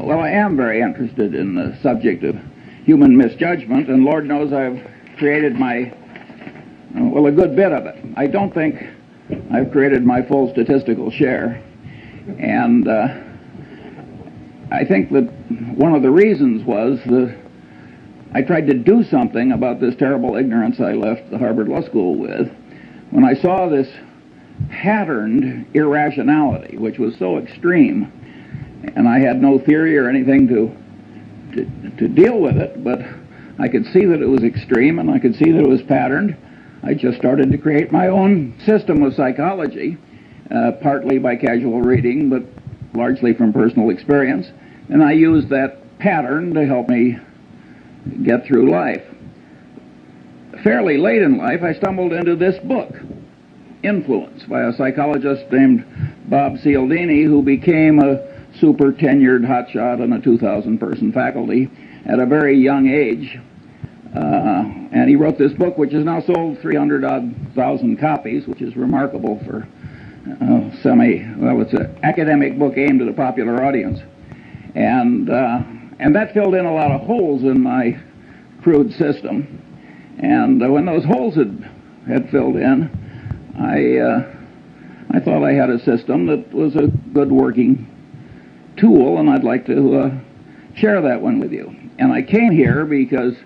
Well, I am very interested in the subject of human misjudgment, and Lord knows I've created a good bit of it. I don't think I've created my full statistical share, and I think that one of the reasons was that I tried to do something about this terrible ignorance I left the Harvard Law School with when I saw this patterned irrationality, which was so extreme, and I had no theory or anything to deal with it, but I could see that it was extreme and I could see that it was patterned. I just started to create my own system of psychology, partly by casual reading, but largely from personal experience, and I used that pattern to help me get through life. Fairly late in life, I stumbled into this book, Influence, by a psychologist named Bob Cialdini, who became a super tenured hotshot on a 2,000-person faculty at a very young age. And he wrote this book, which has now sold 300,000 copies, which is remarkable for it's an academic book aimed at a popular audience. And that filled in a lot of holes in my crude system. And when those holes had filled in, I thought I had a system that was a good working tool, and I'd like to share that one with you. And I came here because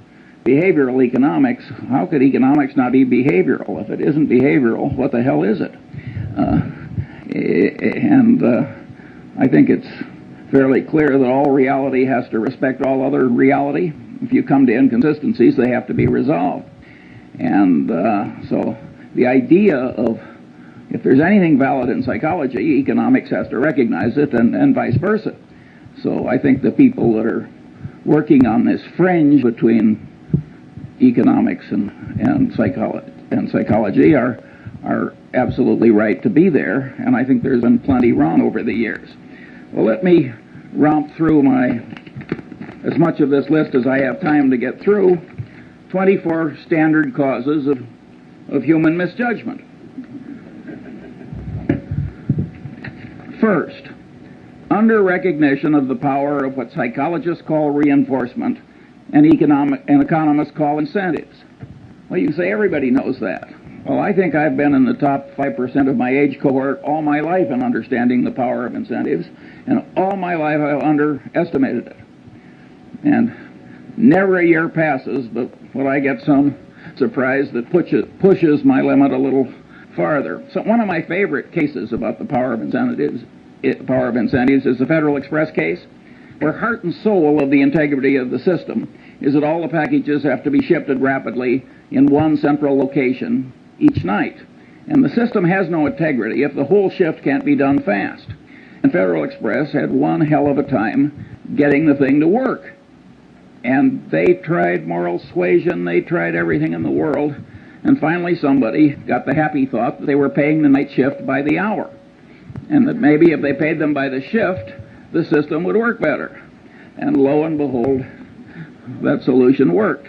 behavioral economics, how could economics not be behavioral? If it isn't behavioral, what the hell is it? I think it's fairly clear that all reality has to respect all other reality. If you come to inconsistencies, they have to be resolved. And so the idea of, if there's anything valid in psychology, economics has to recognize it, and vice versa. So I think the people that are working on this fringe between economics and psychology are absolutely right to be there, and I think there's been plenty wrong over the years. Well, let me romp through as much of this list as I have time to get through. 24 standard causes of human misjudgment. First, under recognition of the power of what psychologists call reinforcement and economists call incentives. Well, you can say everybody knows that. Well, I think I've been in the top 5% of my age cohort all my life in understanding the power of incentives, and all my life I've underestimated it. And never a year passes but when I get some surprise that pushes my limit a little farther. So one of my favorite cases about the power of incentives is the Federal Express case, where heart and soul of the integrity of the system is that all the packages have to be shifted rapidly in one central location each night. And the system has no integrity if the whole shift can't be done fast. And Federal Express had one hell of a time getting the thing to work. And they tried moral suasion, they tried everything in the world, and finally somebody got the happy thought that they were paying the night shift by the hour, and that maybe if they paid them by the shift, the system would work better. And lo and behold, that solution worked.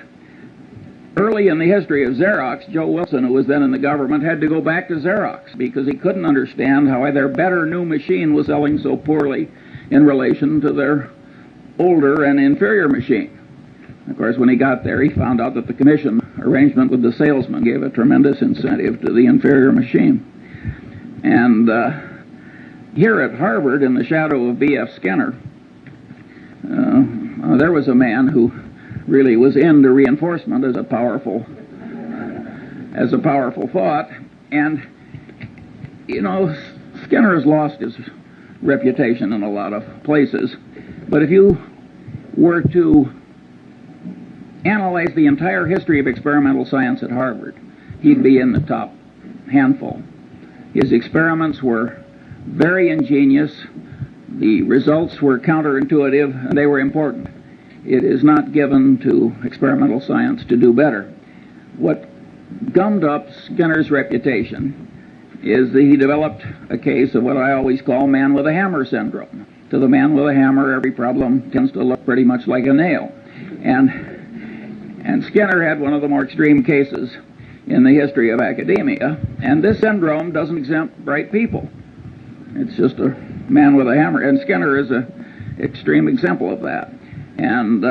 Early in the history of Xerox, Joe Wilson, who was then in the government, had to go back to Xerox because he couldn't understand how their better new machine was selling so poorly in relation to their older and inferior machine. Of course, when he got there, he found out that the commission arrangement with the salesman gave a tremendous incentive to the inferior machine. And here at Harvard, in the shadow of B.F. Skinner, there was a man who really was into reinforcement as a powerful thought. And, you know, Skinner has lost his reputation in a lot of places. But if you were to analyze the entire history of experimental science at Harvard, he'd be in the top handful. His experiments were very ingenious, the results were counterintuitive, and they were important. It is not given to experimental science to do better. What gummed up Skinner's reputation is that he developed a case of what I always call man with a hammer syndrome. To the man with a hammer, every problem tends to look pretty much like a nail. And Skinner had one of the more extreme cases in the history of academia, and this syndrome doesn't exempt bright people. It's just a man with a hammer. And Skinner is extreme example of that. And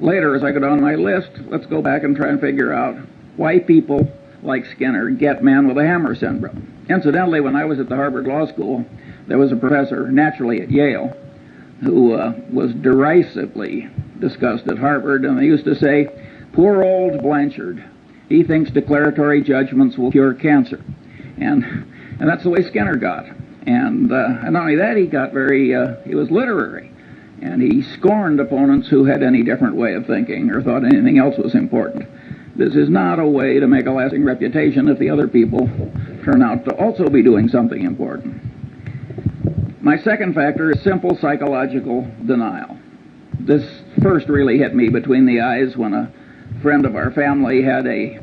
later, as I go down my list, let's go back and try and figure out why people like Skinner get man with a hammer syndrome. Incidentally, when I was at the Harvard Law School, there was a professor, naturally at Yale, who was derisively discussed at Harvard, and they used to say, "Poor old Blanchard, he thinks declaratory judgments will cure cancer." And that's the way Skinner got. And not only that, he got he was literary, and he scorned opponents who had any different way of thinking or thought anything else was important. This is not a way to make a lasting reputation if the other people turn out to also be doing something important. My second factor is simple psychological denial. This first really hit me between the eyes when a friend of our family had a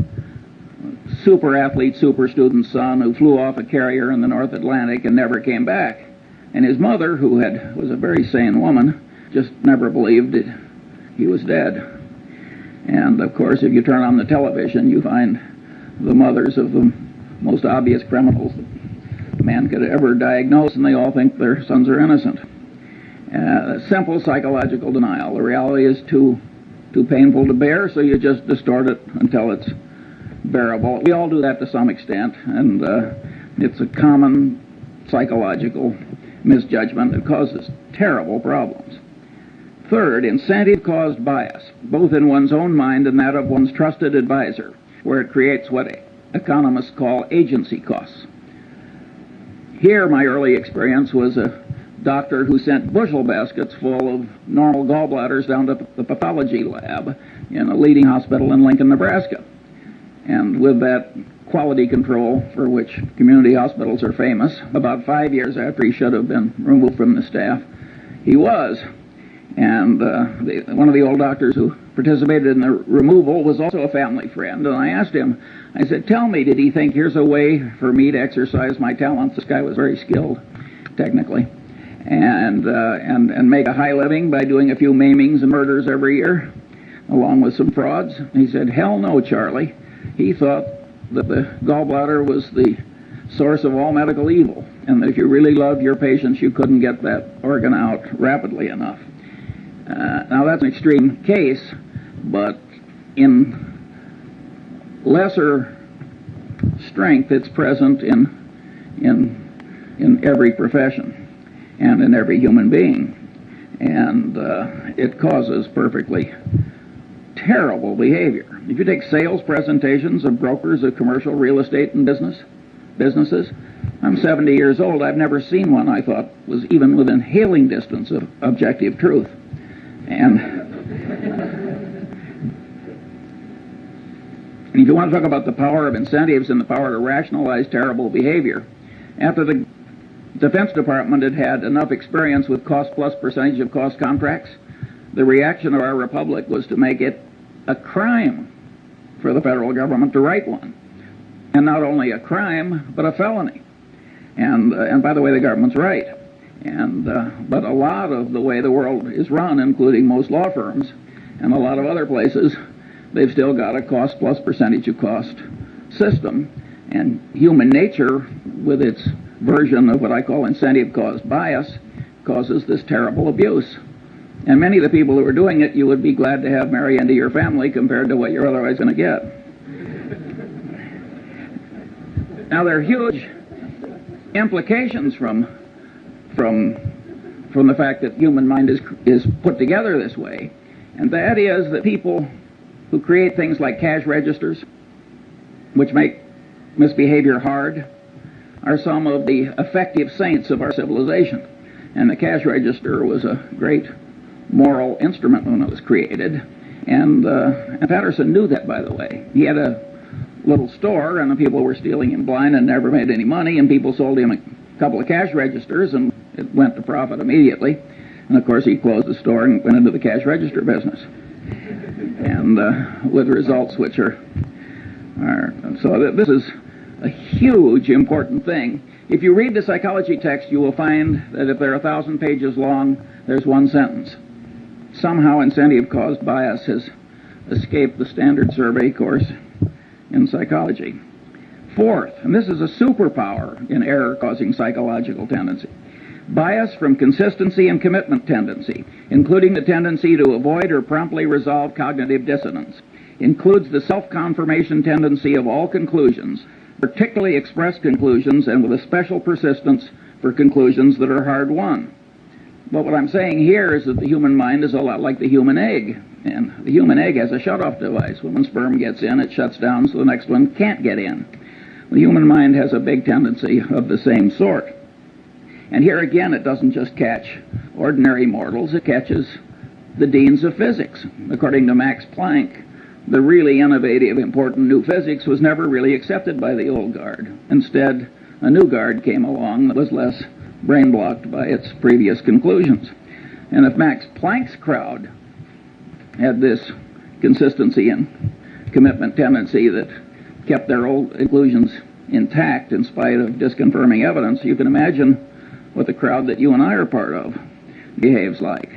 super athlete, super student son who flew off a carrier in the North Atlantic and never came back. And his mother, who was a very sane woman, just never believed he was dead. And of course, if you turn on the television, you find the mothers of the most obvious criminals that man could ever diagnose, and they all think their sons are innocent. Simple psychological denial. The reality is too painful to bear, so you just distort it until it's bearable. We all do that to some extent, and it's a common psychological misjudgment that causes terrible problems. Third, incentive-caused bias, both in one's own mind and that of one's trusted advisor, where it creates what economists call agency costs. Here, my early experience was a doctor who sent bushel baskets full of normal gallbladders down to the pathology lab in a leading hospital in Lincoln, Nebraska. And with that quality control for which community hospitals are famous, about 5 years after he should have been removed from the staff, he was. And one of the old doctors who participated in the removal was also a family friend. And I asked him, I said, tell me, did he think here's a way for me to exercise my talents? This guy was very skilled, technically, and make a high living by doing a few maimings and murders every year, along with some frauds? He said, hell no, Charlie. He thought that the gallbladder was the source of all medical evil, and that if you really loved your patients, you couldn't get that organ out rapidly enough. Now, that's an extreme case, but in lesser strength, it's present in every profession and in every human being. And it causes perfectly terrible behavior. If you take sales presentations of brokers of commercial real estate and businesses, I'm 70 years old. I've never seen one I thought was even within hailing distance of objective truth. And if you want to talk about the power of incentives and the power to rationalize terrible behavior, after the Defense Department had had enough experience with cost plus percentage of cost contracts, the reaction of our republic was to make it a crime for the federal government to write one. And not only a crime, but a felony. And by the way, the government's right. But a lot of the way the world is run, including most law firms and a lot of other places, they've still got a cost plus percentage of cost system. And human nature, with its version of what I call incentive-caused bias, causes this terrible abuse. And many of the people who are doing it, you would be glad to have marry into your family compared to what you're otherwise going to get. Now, there are huge implications from the fact that human mind is put together this way, and that is that people who create things like cash registers, which make misbehavior hard, are some of the effective saints of our civilization. And the cash register was a great moral instrument when it was created, and Patterson knew that, by the way. He had a little store, and the people were stealing him blind and never made any money, and people sold him a couple of cash registers, and it went to profit immediately. And of course, he closed the store and went into the cash register business, and with results which are so this is a huge important thing. If you read the psychology text, you will find that if they're 1,000 pages long, there's one sentence. Somehow incentive-caused bias has escaped the standard survey course in psychology. Fourth, and this is a superpower in error-causing psychological tendency, Bias from consistency and commitment tendency, including the tendency to avoid or promptly resolve cognitive dissonance, includes the self-confirmation tendency of all conclusions, particularly expressed conclusions, and with a special persistence for conclusions that are hard-won. But what I'm saying here is that the human mind is a lot like the human egg, and the human egg has a shut-off device. When one sperm gets in, it shuts down so the next one can't get in. The human mind has a big tendency of the same sort. And here again, it doesn't just catch ordinary mortals, it catches the deans of physics. According to Max Planck, the really innovative, important new physics was never really accepted by the old guard. Instead, a new guard came along that was less brain-blocked by its previous conclusions. And if Max Planck's crowd had this consistency and commitment tendency that kept their old conclusions intact in spite of disconfirming evidence, you can imagine what the crowd that you and I are part of behaves like.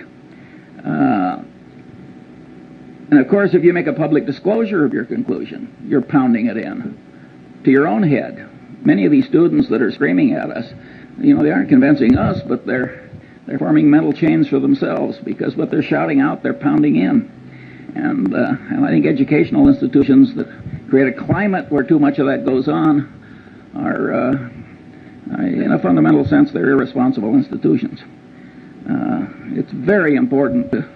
And of course, if you make a public disclosure of your conclusion, you're pounding it in to your own head. Many of these students that are screaming at us, they aren't convincing us, but they're forming mental chains for themselves, because what they're shouting out, they're pounding in. And I think educational institutions that create a climate where too much of that goes on are, in a fundamental sense, they're irresponsible institutions. It's very important to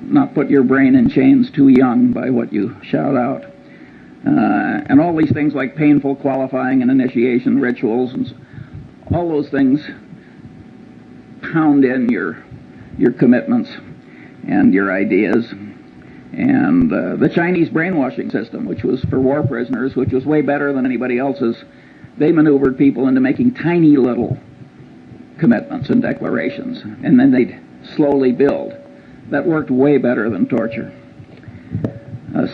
not put your brain in chains too young by what you shout out. And all these things like painful qualifying and initiation rituals, and all those things pound in your commitments and your ideas. And the Chinese brainwashing system, which was for war prisoners, which was way better than anybody else's, they maneuvered people into making tiny little commitments and declarations, and then they'd slowly build. That worked way better than torture.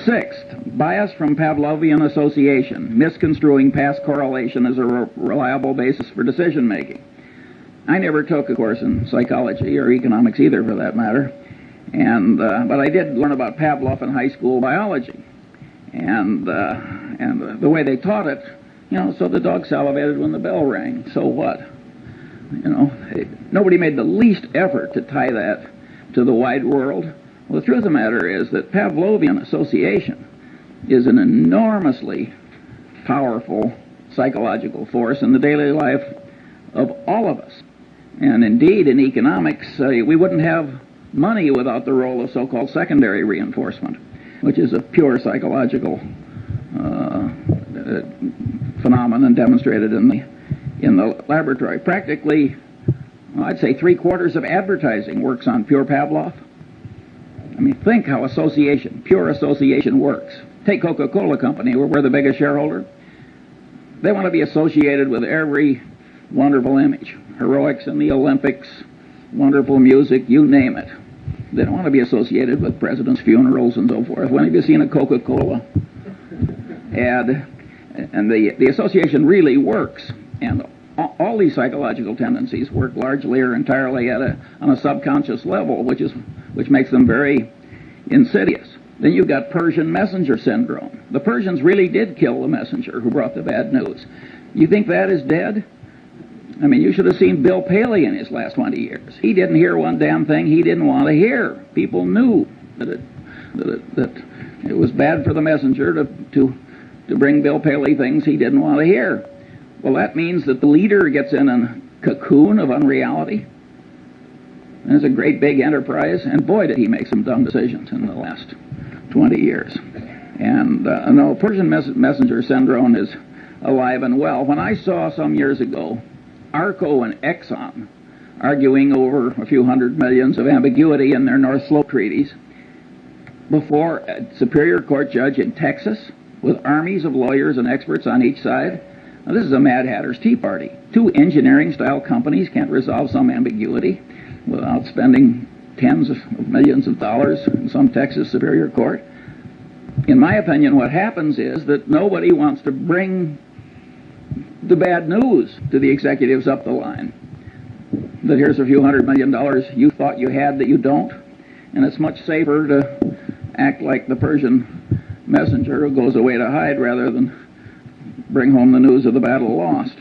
Sixth, bias from Pavlovian association, misconstruing past correlation as a reliable basis for decision making. I never took a course in psychology or economics either, for that matter, but I did learn about Pavlov in high school biology, and the way they taught it, so the dog salivated when the bell rang. So what? Nobody made the least effort to tie that to the wide world. Well, the truth of the matter is that Pavlovian association is an enormously powerful psychological force in the daily life of all of us. And indeed, in economics, we wouldn't have money without the role of so-called secondary reinforcement, which is a pure psychological phenomenon demonstrated in the laboratory. Practically, I'd say 3/4 of advertising works on pure Pavlov. I mean, think how pure association works. Take Coca-Cola Company, where we're the biggest shareholder. They want to be associated with every wonderful image. Heroics in the Olympics, wonderful music, you name it. They don't want to be associated with presidents' funerals and so forth. When have you seen a Coca-Cola ad? And the association really works. And all these psychological tendencies work largely or entirely on a subconscious level, which makes them very insidious. Then you've got Persian messenger syndrome. The Persians really did kill the messenger who brought the bad news. You think that is dead? I mean, you should have seen Bill Paley in his last 20 years. He didn't hear one damn thing he didn't want to hear. People knew that it was bad for the messenger to bring Bill Paley things he didn't want to hear. Well, that means that the leader gets in a cocoon of unreality. And it's a great big enterprise, and boy, did he make some dumb decisions in the last 20 years. And no, Persian messenger syndrome is alive and well. When I saw some years ago Arco and Exxon arguing over a few hundred millions of ambiguity in their North Slope treaties before a Superior Court judge in Texas with armies of lawyers and experts on each side, now, this is a Mad Hatter's Tea Party. Two engineering-style companies can't resolve some ambiguity without spending tens of millions of dollars in some Texas Superior Court. In my opinion, what happens is that nobody wants to bring the bad news to the executives up the line. That here's a few $100 million you thought you had that you don't, and it's much safer to act like the Persian messenger who goes away to hide rather than bring home the news of the battle lost.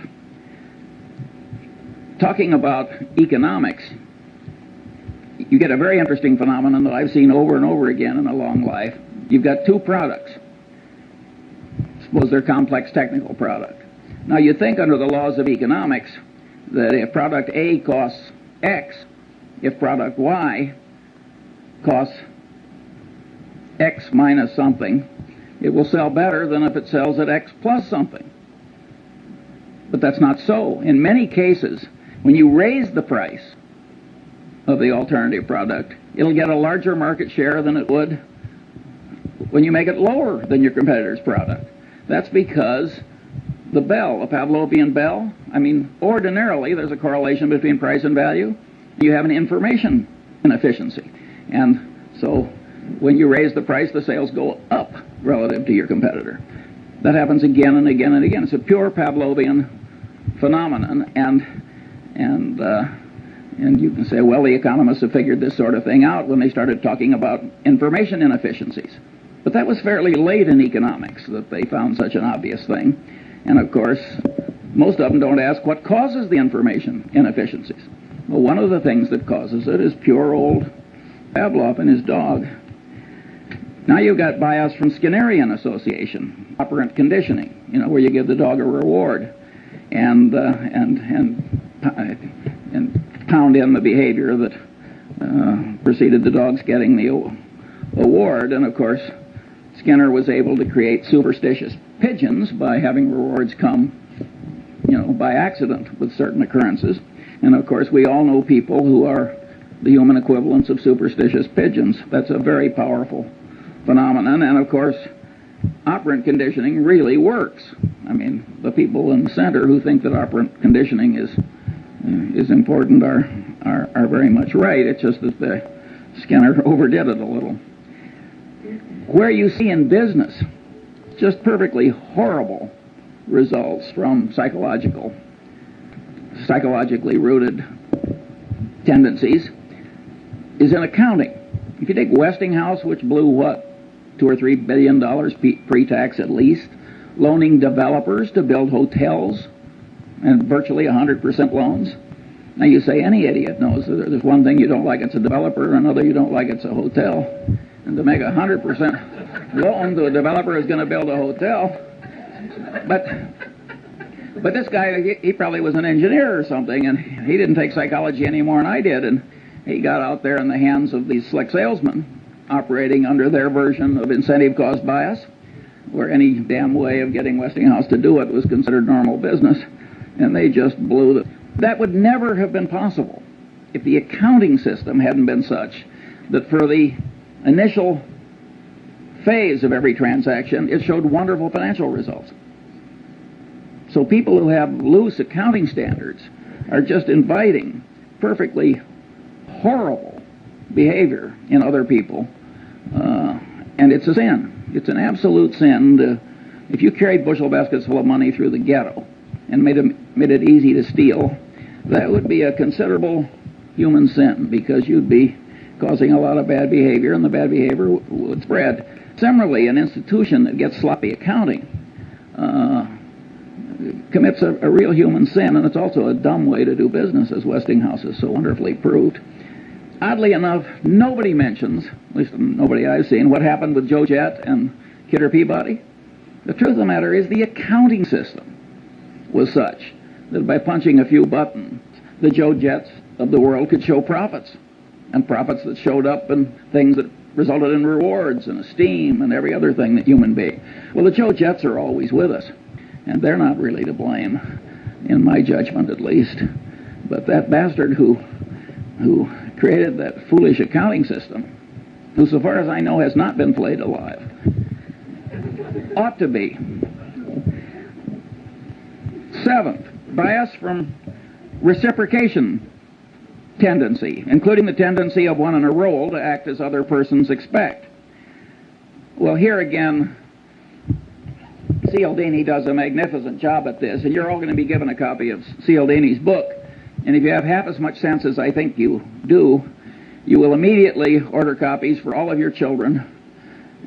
talking about economics, you get a very interesting phenomenon that I've seen over and over again in a long life. You've got two products. Suppose they're complex technical product. Now you think under the laws of economics that if product A costs X, if product Y costs X minus something, it will sell better than if it sells at X plus something. But that's not so. In many cases, when you raise the price of the alternative product, it'll get a larger market share than it would when you make it lower than your competitor's product. That's because the bell, a Pavlovian bell, ordinarily there's a correlation between price and value. You have an information inefficiency. And so when you raise the price, the sales go up relative to your competitor. That happens again and again and again. It's a pure Pavlovian phenomenon, and you can say, well, the economists have figured this sort of thing out when they started talking about information inefficiencies. But that was fairly late in economics that they found such an obvious thing. And of course, most of them don't ask what causes the information inefficiencies. Well, one of the things that causes it is pure old Pavlov and his dog. Now you've got bias from Skinnerian association, operant conditioning, where you give the dog a reward and pound in the behavior that preceded the dog's getting the award. And of course, Skinner was able to create superstitious pigeons by having rewards come, by accident with certain occurrences. And of course, we all know people who are the human equivalents of superstitious pigeons. That's a very powerful phenomenon. And of course, operant conditioning really works. The people in the center who think that operant conditioning is important are very much right. It's just that Skinner overdid it a little. Where you see in business just perfectly horrible results from psychologically rooted tendencies is in accounting. If you take Westinghouse, which blew $2 or $3 billion pre-tax at least, loaning developers to build hotels and virtually 100% loans. Now you say any idiot knows that there's one thing you don't like, it's a developer, and another you don't like, it's a hotel. And to make 100% loan to a developer who's going to build a hotel. But this guy, he probably was an engineer or something, and he didn't take psychology any more than I did, and he got out there in the hands of these slick salesmen operating under their version of incentive cost bias, where any damn way of getting Westinghouse to do it was considered normal business, and they just blew it. That would never have been possible if the accounting system hadn't been such that for the initial phase of every transaction, it showed wonderful financial results. So people who have loose accounting standards are just inviting perfectly horrible behavior in other people, and it's a sin. It's an absolute sin. If you carried bushel baskets full of money through the ghetto and made it easy to steal, that would be a considerable human sin, because you'd be causing a lot of bad behavior, and the bad behavior would spread. Similarly, an institution that gets sloppy accounting commits a real human sin, and it's also a dumb way to do business, as Westinghouse has so wonderfully proved. Oddly enough, nobody mentions, at least nobody I've seen, what happened with Joe Jett and Kidder Peabody. The truth of the matter is the accounting system was such that by punching a few buttons, the Joe Jetts of the world could show profits, and profits that showed up in things that resulted in rewards and esteem and every other thing that human being. Well, the Joe Jetts are always with us, and they're not really to blame, in my judgment at least. But that bastard who created that foolish accounting system, who, so far as I know, has not been flayed alive, ought to be. Seventh, bias from reciprocation tendency, including the tendency of one in a role to act as other persons expect. Well, here again, Cialdini does a magnificent job at this, and you're all going to be given a copy of Cialdini's book. And if you have half as much sense as I think you do, you will immediately order copies for all of your children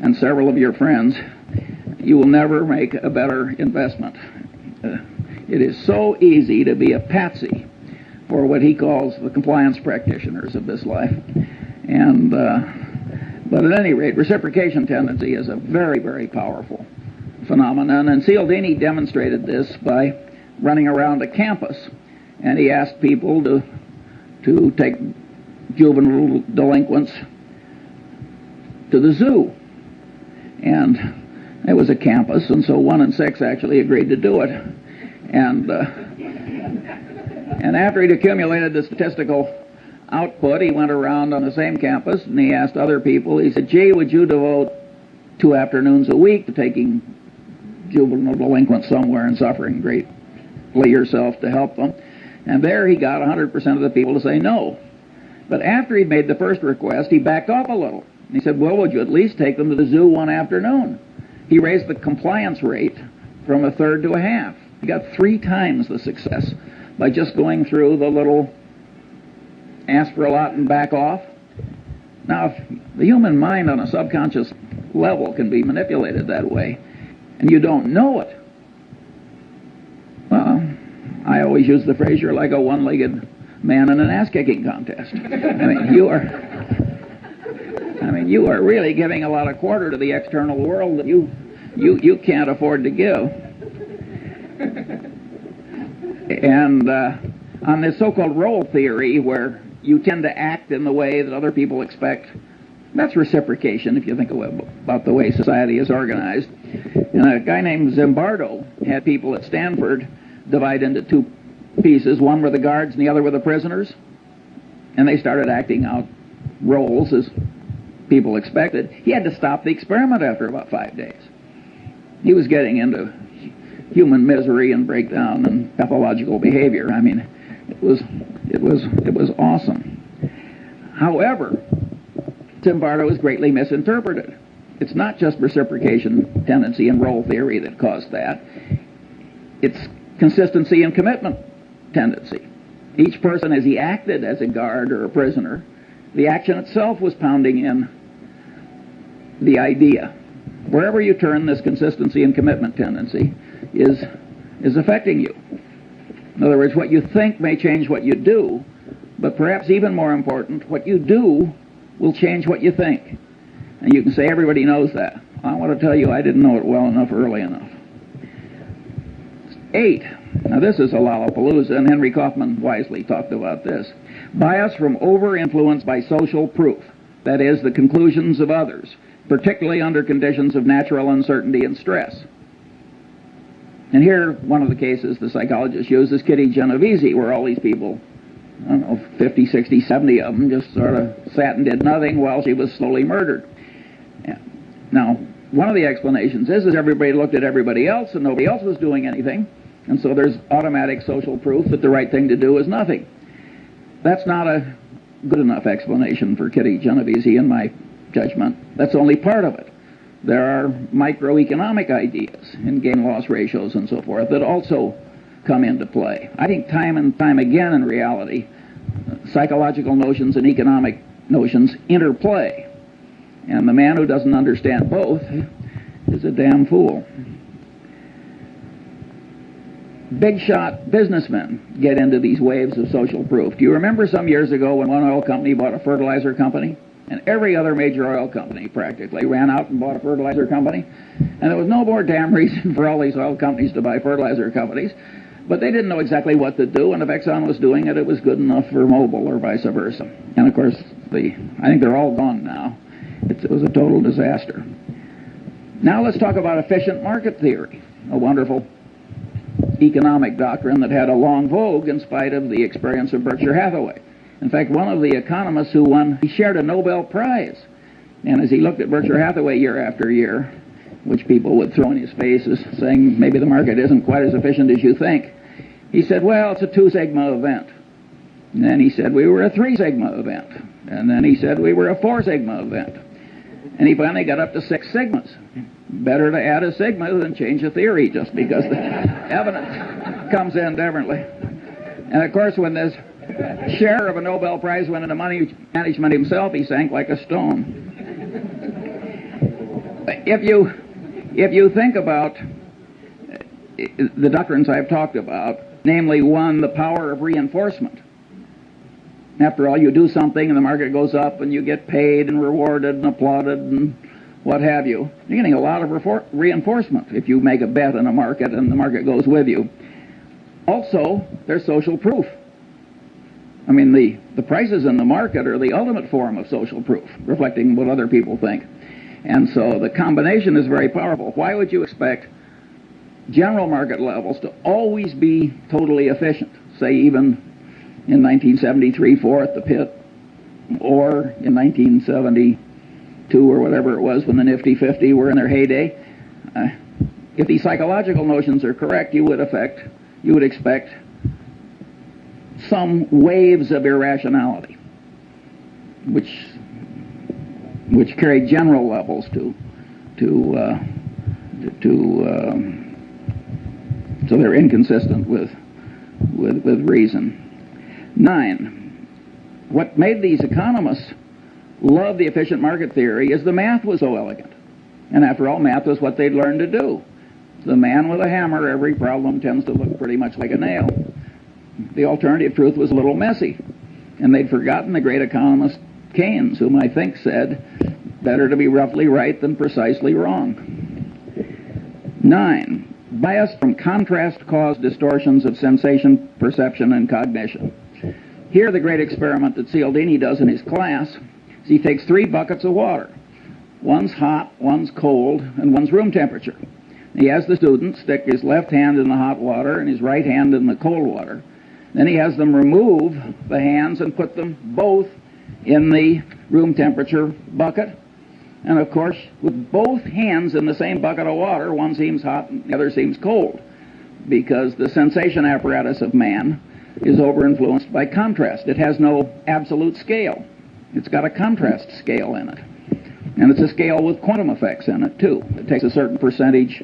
and several of your friends. You will never make a better investment. It is so easy to be a patsy for what he calls the compliance practitioners of this life. And but at any rate, reciprocation tendency is a very, very powerful phenomenon, and Cialdini demonstrated this by running around a campus, and he asked people to take juvenile delinquents to the zoo. And it was a campus, and so 1 in 6 actually agreed to do it. And after he'd accumulated the statistical output, he went around on the same campus, and he asked other people, he said, gee, would you devote 2 afternoons a week to taking juvenile delinquents somewhere and suffering greatly yourself to help them? And there he got 100% of the people to say no. But after he made the first request, he backed off a little. He said, well, would you at least take them to the zoo 1 afternoon? He raised the compliance rate from 1/3 to 1/2. He got 3 times the success by just going through the little ask for a lot and back off. Now, if the human mind on a subconscious level can be manipulated that way, and you don't know it, well, I always use the phrase, you're like a one-legged man in an ass-kicking contest. You are really giving a lot of quarter to the external world that you can't afford to give. And on this so-called role theory, where you tend to act in the way that other people expect, that's reciprocation, if you think about the way society is organized. And a guy named Zimbardo had people at Stanford divide into 2 pieces. One were the guards and the other were the prisoners. And they started acting out roles as people expected. He had to stop the experiment after about 5 days. He was getting into human misery and breakdown and pathological behavior. I mean, it was awesome. However, Zimbardo was greatly misinterpreted. It's not just reciprocation tendency and role theory that caused that. It's consistency and commitment tendency. Each person, as he acted as a guard or a prisoner, the action itself was pounding in the idea. Wherever you turn, this consistency and commitment tendency is affecting you. In other words, what you think may change what you do, but perhaps even more important, what you do will change what you think. And you can say, everybody knows that. I want to tell you, I didn't know it well enough early enough. 8. Now this is a Lollapalooza, and Henry Kaufman wisely talked about this. Bias from over-influence by social proof, that is, the conclusions of others, particularly under conditions of natural uncertainty and stress. And here, one of the cases the psychologist used is Kitty Genovese, where all these people, I don't know, 50, 60, 70 of them just sort of sat and did nothing while she was slowly murdered. Now, one of the explanations is everybody looked at everybody else and nobody else was doing anything, and so there's automatic social proof that the right thing to do is nothing. That's not a good enough explanation for Kitty Genovese, in my judgment. That's only part of it. There are microeconomic ideas in gain-loss ratios and so forth that also come into play. I think time and time again in reality, psychological notions and economic notions interplay. And the man who doesn't understand both is a damn fool. Big shot businessmen get into these waves of social proof. Do you remember some years ago when one oil company bought a fertilizer company? And every other major oil company practically ran out and bought a fertilizer company. And there was no more damn reason for all these oil companies to buy fertilizer companies. But they didn't know exactly what to do, and if Exxon was doing it, it was good enough for Mobil or vice versa. And of course, I think they're all gone now. It was a total disaster. Now let's talk about efficient market theory, a wonderful economic doctrine that had a long vogue in spite of the experience of Berkshire Hathaway. In fact, one of the economists who won, he shared a Nobel Prize. And as he looked at Berkshire Hathaway year after year, which people would throw in his face as saying maybe the market isn't quite as efficient as you think, he said, well, it's a 2 sigma event. And then he said we were a 3 sigma event. And then he said we were a 4 sigma event. And he finally got up to 6 sigmas. Better to add a sigma than change a theory just because the evidence comes in differently. And of course, when this share of a Nobel Prize went into money management himself, he sank like a stone. If you think about the doctrines I've talked about, namely, 1, the power of reinforcement. After all, you do something and the market goes up and you get paid and rewarded and applauded and what have you. You're getting a lot of reinforcement if you make a bet in a market and the market goes with you. Also, there's social proof. I mean, the prices in the market are the ultimate form of social proof, reflecting what other people think. And so the combination is very powerful. Why would you expect general market levels to always be totally efficient, say even in 1973-4 at the pit, or in 1972 or whatever it was when the Nifty 50 were in their heyday? If these psychological notions are correct, you would expect some waves of irrationality, which carry general levels so they're inconsistent with reason. 9. What made these economists love the efficient market theory is the math was so elegant. And after all, math was what they'd learned to do. The man with a hammer, every problem tends to look pretty much like a nail. The alternative truth was a little messy. And they'd forgotten the great economist Keynes, whom I think said, better to be roughly right than precisely wrong. 9. Bias from contrast cause distortions of sensation, perception, and cognition. Here the great experiment that Cialdini does in his class is he takes 3 buckets of water. One's hot, one's cold, and one's room temperature. He has the student stick his left hand in the hot water and his right hand in the cold water. Then he has them remove the hands and put them both in the room temperature bucket. And of course, with both hands in the same bucket of water, one seems hot and the other seems cold, because the sensation apparatus of man is over-influenced by contrast. It has no absolute scale. It's got a contrast scale in it. And it's a scale with quantum effects in it, too. It takes a certain percentage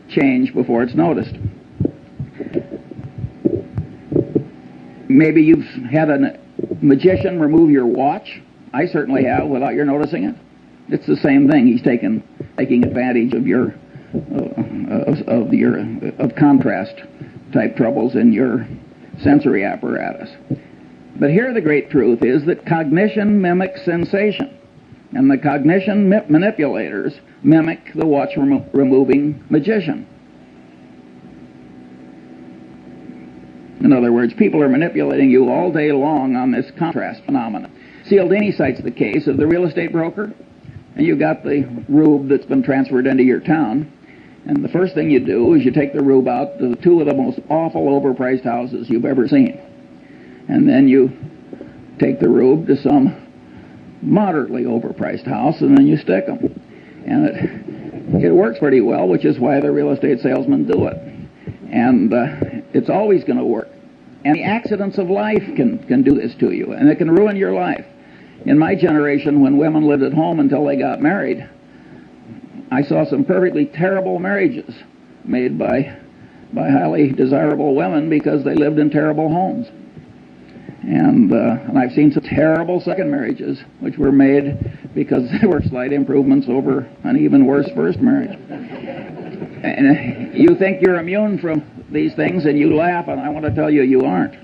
change before it's noticed. Maybe you've had a magician remove your watch. I certainly have, without your noticing it. It's the same thing. He's taking advantage of your contrast type troubles in your sensory apparatus. But here the great truth is that cognition mimics sensation, and the cognition manipulators mimic the watch removing magician. In other words, people are manipulating you all day long on this contrast phenomenon. Cialdini cites the case of the real estate broker, and you got the rube that's been transferred into your town, and the first thing you do is you take the rube out to 2 of the most awful overpriced houses you've ever seen. And then you take the rube to some moderately overpriced house, and then you stick them. And it works pretty well, which is why the real estate salesmen do it. And it's always going to work. And the accidents of life can do this to you, and it can ruin your life. In my generation, when women lived at home until they got married, I saw some perfectly terrible marriages made by highly desirable women because they lived in terrible homes. And I've seen some terrible second marriages which were made because there were slight improvements over an even worse first marriage. And you think you're immune from these things and you laugh, and I want to tell you, you aren't.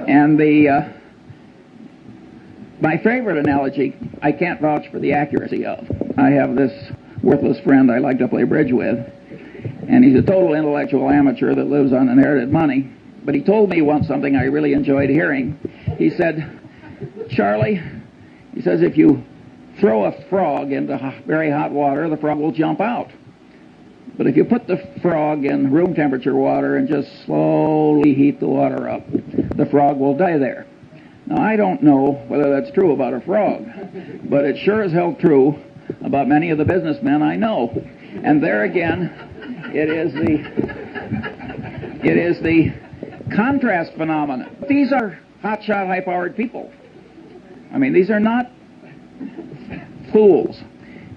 And my favorite analogy, I can't vouch for the accuracy of. I have this worthless friend I like to play bridge with, and he's a total intellectual amateur that lives on inherited money. But he told me once something I really enjoyed hearing. He said, Charlie, he says, if you throw a frog into very hot water, the frog will jump out. But if you put the frog in room temperature water and just slowly heat the water up, the frog will die there. Now, I don't know whether that's true about a frog, but it sure as hell true about many of the businessmen I know. And there again, it is the contrast phenomenon. These are hotshot, high-powered people. I mean, these are not fools.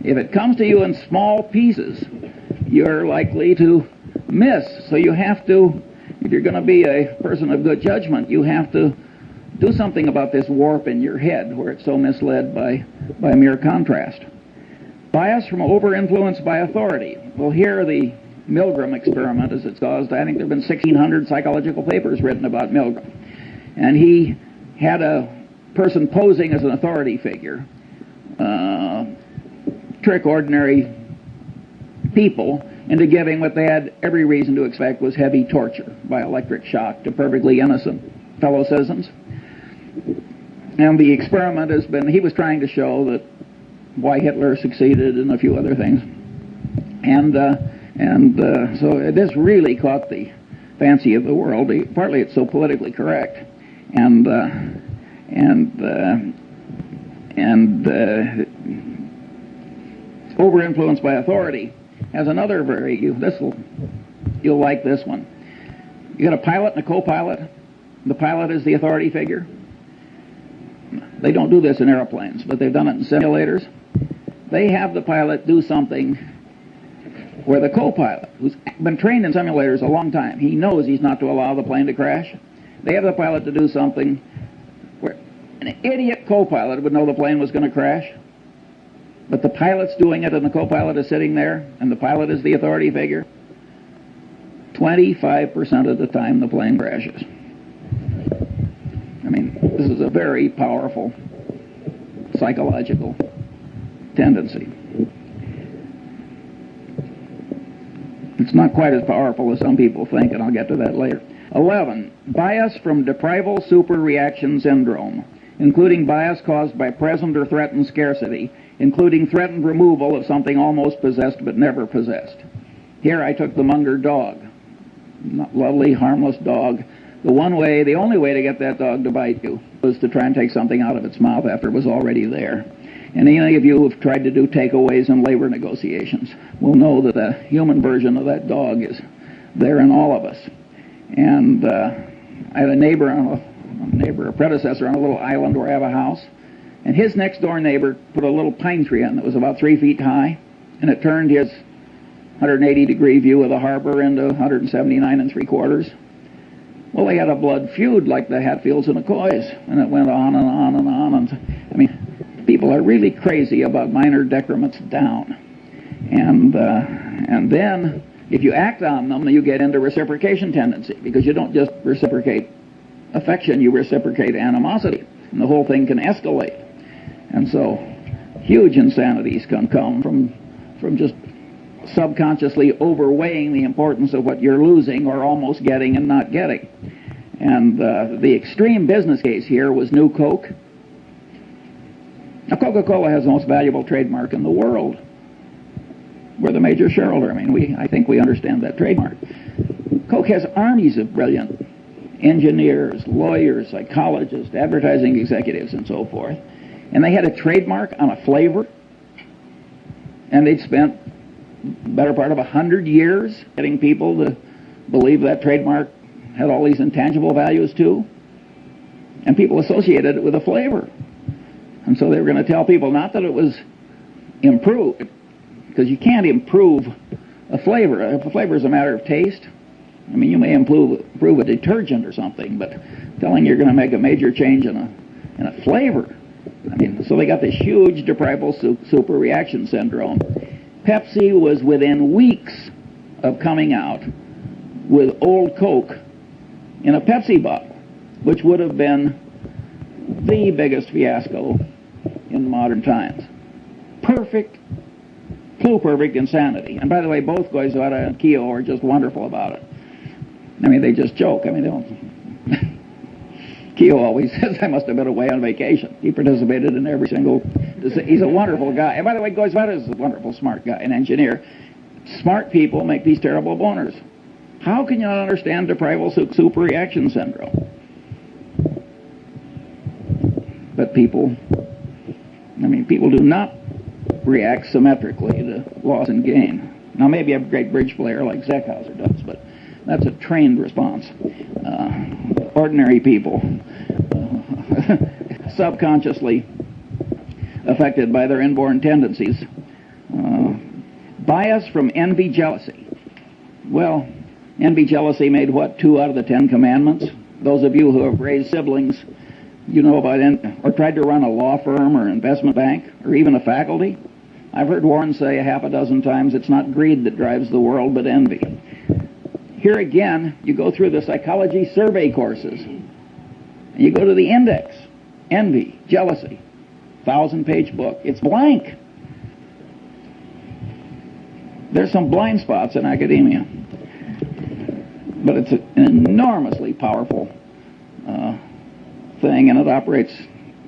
If it comes to you in small pieces, you're likely to miss. So you have to, if you're going to be a person of good judgment, you have to do something about this warp in your head where it's so misled by mere contrast. Bias from over-influence by authority. Well, here the Milgram experiment, as it's caused, I think there have been 1,600 psychological papers written about Milgram. And he had a person posing as an authority figure trick ordinary people into giving what they had every reason to expect was heavy torture by electric shock to perfectly innocent fellow citizens. And the experiment has been, he was trying to show that why Hitler succeeded and a few other things. So this really caught the fancy of the world. Partly it's so politically correct, and over-influenced by authority has another you'll like this one. You got a pilot and a co-pilot. The pilot is the authority figure. They don't do this in airplanes, but they've done it in simulators. They have the pilot do something where the co-pilot, who's been trained in simulators a long time, he knows he's not to allow the plane to crash. They have the pilot to do something where an idiot co-pilot would know the plane was going to crash, but the pilot's doing it and the co-pilot is sitting there and the pilot is the authority figure. 25% of the time the plane crashes. I mean, this is a very powerful psychological tendency. It's not quite as powerful as some people think, and I'll get to that later. 11. Bias from deprival superreaction syndrome, including bias caused by present or threatened scarcity, including threatened removal of something almost possessed but never possessed. Here I took the Munger dog. Lovely, harmless dog. The only way to get that dog to bite you was to try and take something out of its mouth after it was already there. And any of you who've tried to do takeaways in labor negotiations will know that the human version of that dog is there in all of us. And I had a predecessor on a little island where I have a house, and his next door neighbor put a little pine tree in that was about 3 feet high, and it turned his 180-degree view of the harbor into 179 3/4. Well, they had a blood feud like the Hatfields and McCoys, and it went on and on and on. And I mean, people are really crazy about minor decrements down. And then, if you act on them, you get into reciprocation tendency, because you don't just reciprocate affection, you reciprocate animosity, and the whole thing can escalate. And so, huge insanities can come from just subconsciously overweighing the importance of what you're losing or almost getting and not getting. And the extreme business case here was New Coke. Now, Coca-Cola has the most valuable trademark in the world. We're the major shareholder. I mean, I think we understand that trademark. Coke has armies of brilliant engineers, lawyers, psychologists, advertising executives, and so forth. And they had a trademark on a flavor, and they'd spent the better part of 100 years getting people to believe that trademark had all these intangible values too. And people associated it with a flavor. And so they were going to tell people not that it was improved, because you can't improve a flavor. A flavor is a matter of taste. I mean, you may improve a detergent or something, but telling you're going to make a major change in a flavor. I mean, so they got this huge deprival superreaction syndrome. Pepsi was within weeks of coming out with old Coke in a Pepsi bottle, which would have been the biggest fiasco in modern times. Perfect insanity. And by the way, both Goizueta and Keogh are just wonderful about it. I mean, they just joke. I mean, they don't. Keogh always says, I must have been away on vacation. He participated in every single... He's a wonderful guy. And by the way, Goizueta is a wonderful, smart guy, an engineer. Smart people make these terrible boners. How can you not understand deprival superreaction syndrome? But people do not react symmetrically to loss and gain. Now, maybe a great bridge player like Zeckhauser does, but that's a trained response. Ordinary people, subconsciously affected by their inborn tendencies. Bias from envy, jealousy. Well, envy, jealousy made what, 2 out of the 10 commandments? Those of you who have raised siblings, you know about or tried to run a law firm or investment bank or even a faculty. I've heard Warren say 6 times, it's not greed that drives the world, but envy. Here again, you go through the psychology survey courses, and you go to the index, envy, jealousy. 1,000-page book. It's blank. There's some blind spots in academia, but it's an enormously powerful thing, and it operates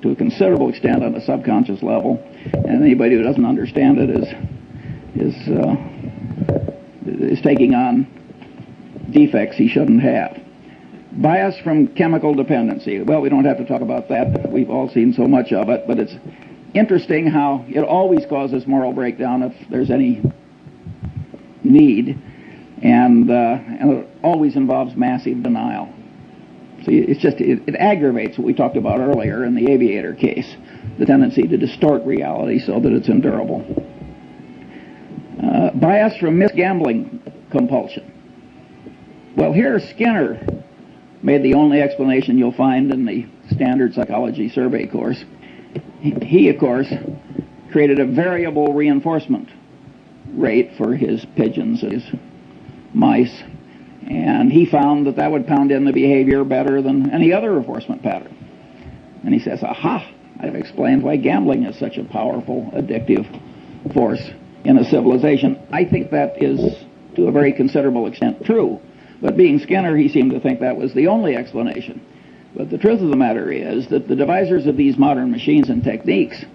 to a considerable extent on a subconscious level. And anybody who doesn't understand it is taking on defects he shouldn't have. Bias from chemical dependency. Well, we don't have to talk about that. We've all seen so much of it, but it's interesting how it always causes moral breakdown if there's any need, and it always involves massive denial. So it's just, it aggravates what we talked about earlier in the aviator case, the tendency to distort reality so that it's endurable. Bias from misgambling compulsion. Well, here Skinner made the only explanation you'll find in the standard psychology survey course. He, of course, created a variable reinforcement rate for his pigeons, his mice, and he found that would pound in the behavior better than any other reinforcement pattern. And he says, aha, I've explained why gambling is such a powerful, addictive force in a civilization. I think that is, to a very considerable extent, true. But being Skinner, he seemed to think that was the only explanation. But the truth of the matter is that the devisers of these modern machines and techniques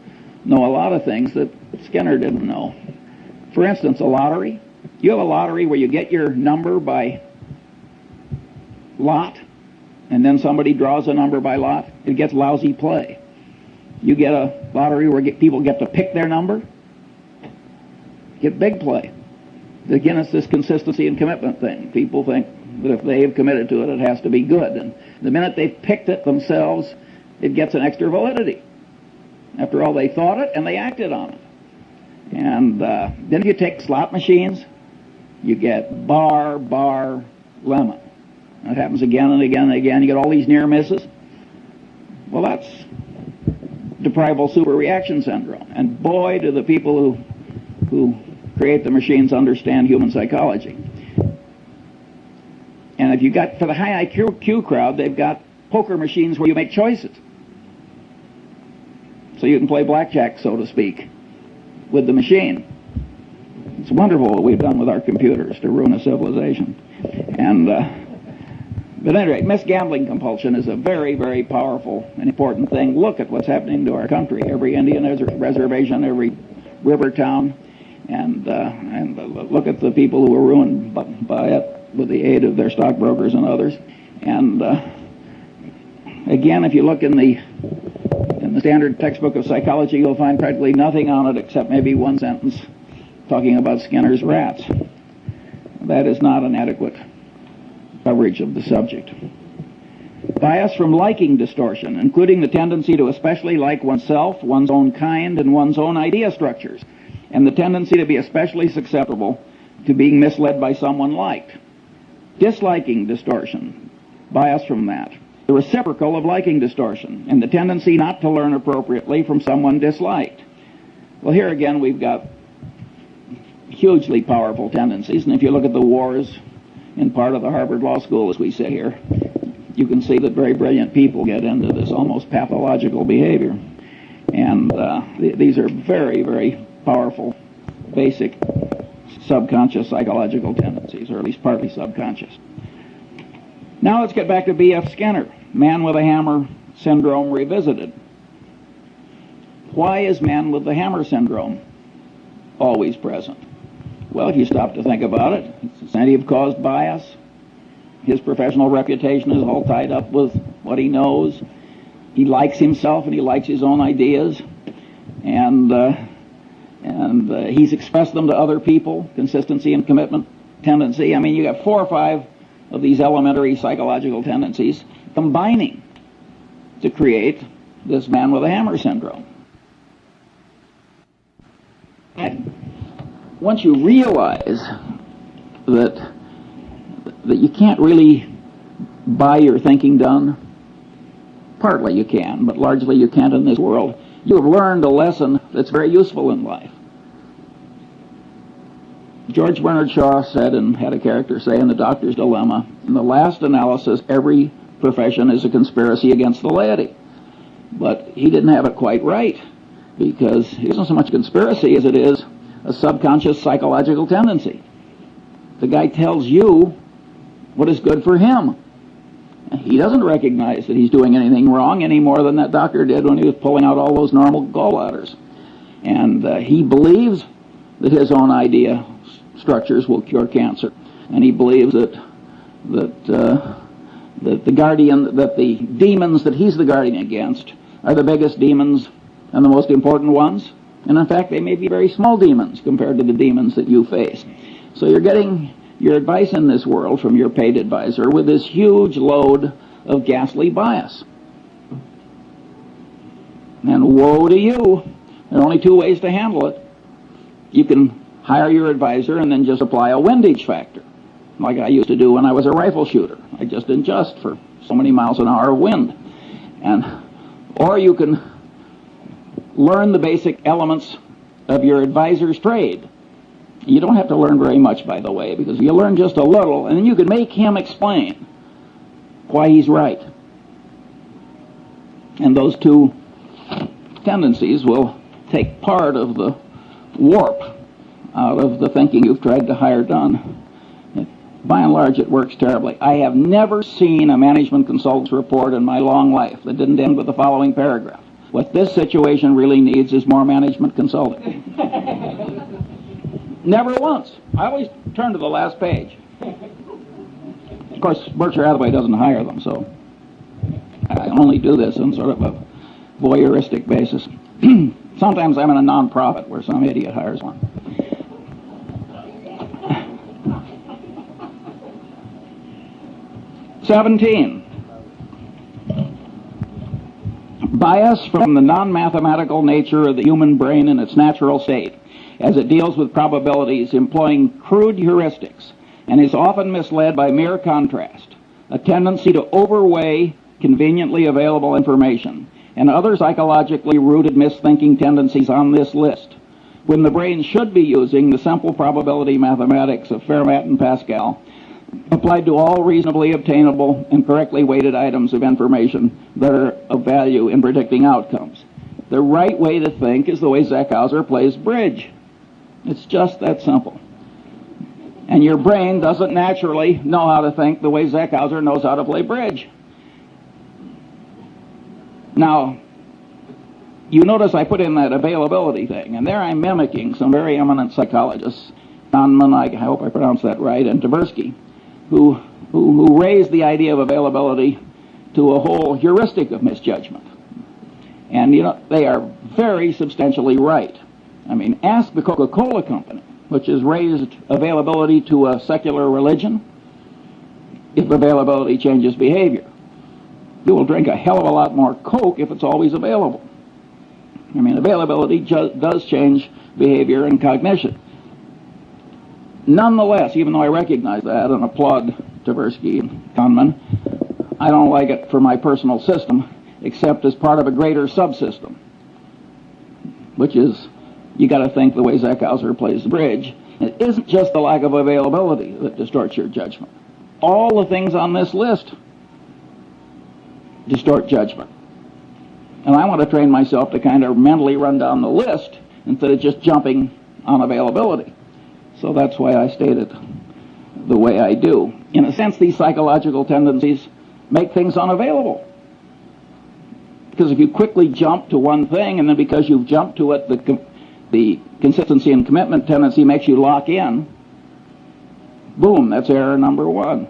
know a lot of things that Skinner didn't know. For instance, a lottery. You have a lottery where you get your number by lot, and then somebody draws a number by lot. It gets lousy play. You get a lottery where people get to pick their number. Get big play. Again, it's this consistency and commitment thing. People think that if they have committed to it, it has to be good. And the minute they've picked it themselves, it gets an extra validity. After all, they thought it and they acted on it. And then if you take slot machines, you get bar, lemon. That happens again and again and again. You get all these near misses. Well, that's deprival superreaction syndrome. And boy, do the people who create the machines understand human psychology. And if you got, for the high IQ crowd, they've got poker machines where you make choices. So you can play blackjack, so to speak, with the machine. It's wonderful what we've done with our computers to ruin a civilization. And but anyway, misgambling compulsion is a very, very powerful and important thing. Look at what's happening to our country. Every Indian reservation, every river town, and look at the people who are ruined by it with the aid of their stockbrokers and others. And again, if you look in the standard textbook of psychology, you'll find practically nothing on it except maybe one sentence talking about Skinner's rats. That is not an adequate coverage of the subject. Bias from liking distortion, including the tendency to especially like oneself, one's own kind, and one's own idea structures, and the tendency to be especially susceptible to being misled by someone liked. Disliking distortion, bias from that. The reciprocal of liking distortion, and the tendency not to learn appropriately from someone disliked. Well, here again we've got hugely powerful tendencies, and if you look at the wars in part of the Harvard Law School, as we sit here, you can see that very brilliant people get into this almost pathological behavior. And these are very, very powerful, basic, subconscious psychological tendencies, or at least partly subconscious. Now let's get back to B.F. Skinner, man with a hammer syndrome revisited. Why is man with the hammer syndrome always present? Well, if you stop to think about it, it's incentive-caused bias. His professional reputation is all tied up with what he knows. He likes himself and he likes his own ideas, and he's expressed them to other people. Consistency and commitment tendency. I mean, you got 4 or 5 of these elementary psychological tendencies combining to create this man with a hammer syndrome. And once you realize that you can't really buy your thinking done, partly you can, but largely you can't in this world, you have learned a lesson that's very useful in life. George Bernard Shaw said, and had a character say in The Doctor's Dilemma, in the last analysis, every profession is a conspiracy against the laity. But he didn't have it quite right, because it isn't so much conspiracy as it is a subconscious psychological tendency. The guy tells you what is good for him. He doesn't recognize that he's doing anything wrong any more than that doctor did when he was pulling out all those normal gallbladders. And he believes that his own idea structures will cure cancer. And he believes that the demons that he's the guardian against are the biggest demons and the most important ones. And in fact, they may be very small demons compared to the demons that you face. So you're getting your advice in this world from your paid advisor with this huge load of ghastly bias. And woe to you. There are only two ways to handle it. You can hire your advisor and then just apply a windage factor, like I used to do when I was a rifle shooter. I just adjust for so many miles an hour of wind. Or you can learn the basic elements of your advisor's trade. You don't have to learn very much, by the way, because you learn just a little, and then you can make him explain why he's right. And those two tendencies will take part of the warp out of the thinking you've tried to hire done. By and large, it works terribly. I have never seen a management consultant's report in my long life that didn't end with the following paragraph: what this situation really needs is more management consulting. Never once. I always turn to the last page. Of course, Berkshire Hathaway doesn't hire them, so I only do this on sort of a voyeuristic basis. Sometimes I'm in a non-profit where some idiot hires one. "17. Bias from the non-mathematical nature of the human brain in its natural state, as it deals with probabilities employing crude heuristics, and is often misled by mere contrast, a tendency to overweigh conveniently available information, and other psychologically rooted misthinking tendencies on this list, when the brain should be using the simple probability mathematics of Fermat and Pascal, applied to all reasonably obtainable and correctly weighted items of information that are of value in predicting outcomes. The right way to think is the way Zeckhauser plays bridge. It's just that simple. And your brain doesn't naturally know how to think the way Zeckhauser knows how to play bridge. Now, you notice I put in that availability thing, and there I'm mimicking some very eminent psychologists, Kahneman, I hope I pronounced that right, and Tversky, who raised the idea of availability to a whole heuristic of misjudgment. And, you know, they are very substantially right. I mean, ask the Coca-Cola Company, which has raised availability to a secular religion, if availability changes behavior. You will drink a hell of a lot more Coke if it's always available. I mean, availability does change behavior and cognition. Nonetheless, even though I recognize that and applaud Tversky and Kahneman, I don't like it for my personal system, except as part of a greater subsystem, which is, you got to think the way Zeckhauser plays the bridge. It isn't just the lack of availability that distorts your judgment. All the things on this list distort judgment. And I want to train myself to kind of mentally run down the list instead of just jumping on availability. So that's why I state it the way I do. In a sense, these psychological tendencies make things unavailable. Because if you quickly jump to one thing, and then because you've jumped to it, the consistency and commitment tendency makes you lock in, boom, that's error number one.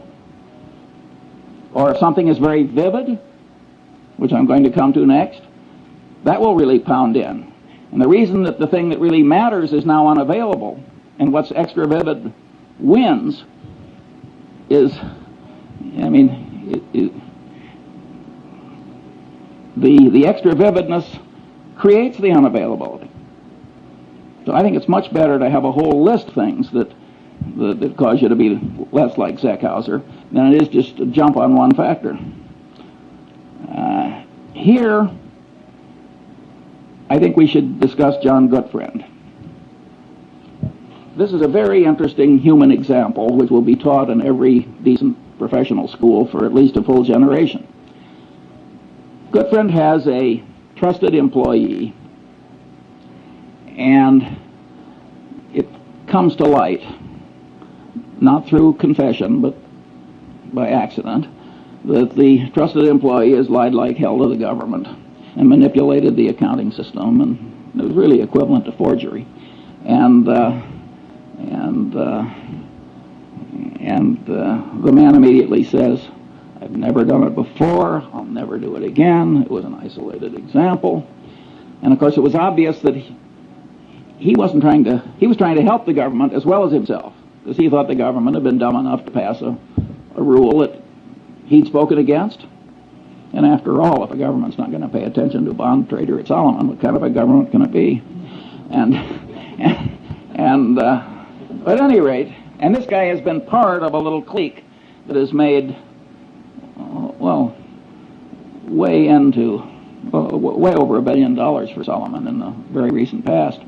Or if something is very vivid, which I'm going to come to next, that will really pound in. And the reason that the thing that really matters is now unavailable, and what's extra vivid wins, is, I mean, the extra vividness creates the unavailability. So I think it's much better to have a whole list of things that cause you to be less like Zeckhauser than it is just to jump on one factor. Here, I think we should discuss John Gutfriend. This is a very interesting human example which will be taught in every decent professional school for at least a full generation. Gutfriend has a trusted employee, and it comes to light, not through confession, but by accident, that the trusted employee has lied like hell to the government and manipulated the accounting system, and it was really equivalent to forgery. And the man immediately says, "I've never done it before. I'll never do it again. It was an isolated example." And of course, it was obvious that he was trying to help the government as well as himself, because he thought the government had been dumb enough to pass a rule that he'd spoken against. And after all, if a government's not going to pay attention to a bond trader at Solomon, what kind of a government can it be? But at any rate, and this guy has been part of a little clique that has made, way over $1 billion for Solomon in the very recent past.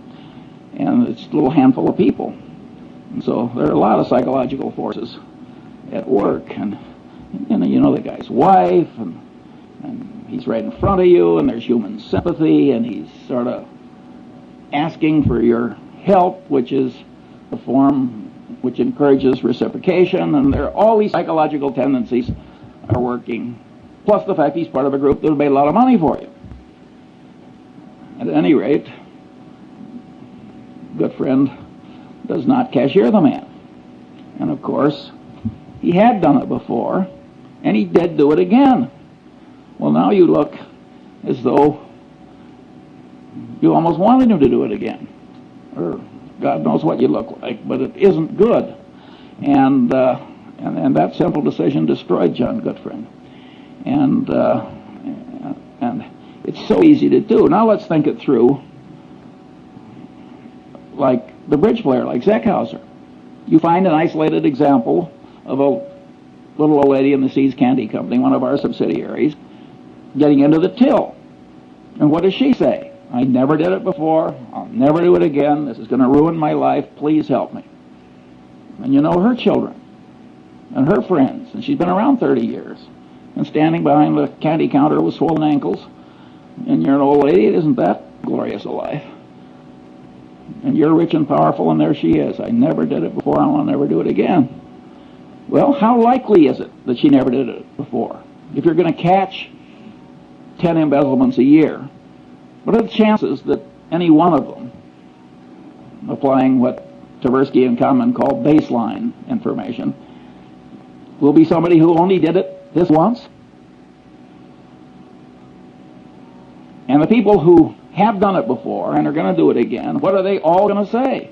And it's a little handful of people. And so there are a lot of psychological forces at work. And you know the guy's wife, and he's right in front of you, and there's human sympathy, and he's sort of asking for your help, which is a form which encourages reciprocation, and there are all these psychological tendencies are working, plus the fact he's part of a group that will made a lot of money for you. At any rate, good friend does not cashier the man. And of course, he had done it before, and he did do it again. Well, now you look as though you almost wanted him to do it again. Or God knows what you look like, but it isn't good. And that simple decision destroyed John Goodfriend. And it's so easy to do. Now let's think it through like the bridge player, like Zeckhauser. You find an isolated example of a little old lady in the Seas Candy Company, one of our subsidiaries, getting into the till. And what does she say? "I never did it before. I'll never do it again. This is going to ruin my life. Please help me." And you know her children and her friends, and she's been around 30 years, and standing behind the candy counter with swollen ankles, and you're an old lady. It isn't that glorious a life. And you're rich and powerful, and there she is. "I never did it before. I'll never do it again." Well, how likely is it that she never did it before? If you're going to catch 10 embezzlements a year, what are the chances that any one of them, applying what Tversky and Kahneman call baseline information, will be somebody who only did it this once? And the people who have done it before and are going to do it again, what are they all going to say?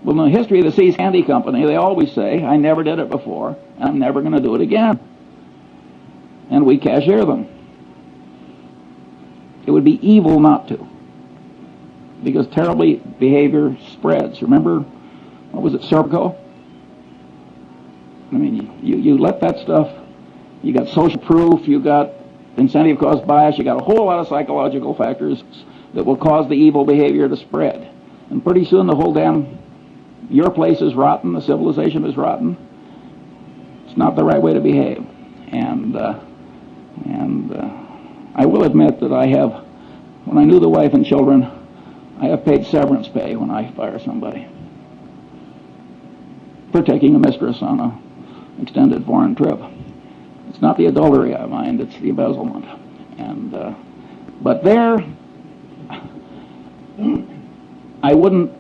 Well, in the history of the Seas Candy Company, they always say, "I never did it before, and I'm never going to do it again." And we cashier them. It would be evil not to, because terrible behavior spreads. Remember, what was it, Serpico? I mean, you let that stuff, you got social proof, you got incentive caused bias, you got a whole lot of psychological factors that will cause the evil behavior to spread. And pretty soon the whole your place is rotten, the civilization is rotten. It's not the right way to behave. And I will admit that when I knew the wife and children, I have paid severance pay when I fire somebody for taking a mistress on an extended foreign trip. It's not the adultery I mind, it's the embezzlement. But there, I wouldn't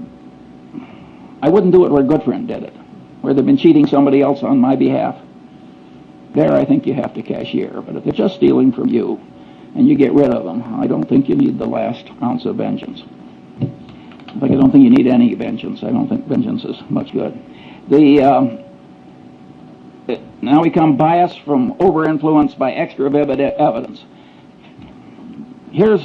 do it where Goodfriend did it, where they've been cheating somebody else on my behalf. There, I think you have to cashier. But if they're just stealing from you and you get rid of them, I don't think you need the last ounce of vengeance. In fact, I don't think you need any vengeance. I don't think vengeance is much good. Now we come biased from over-influence by extra vivid evidence. Here's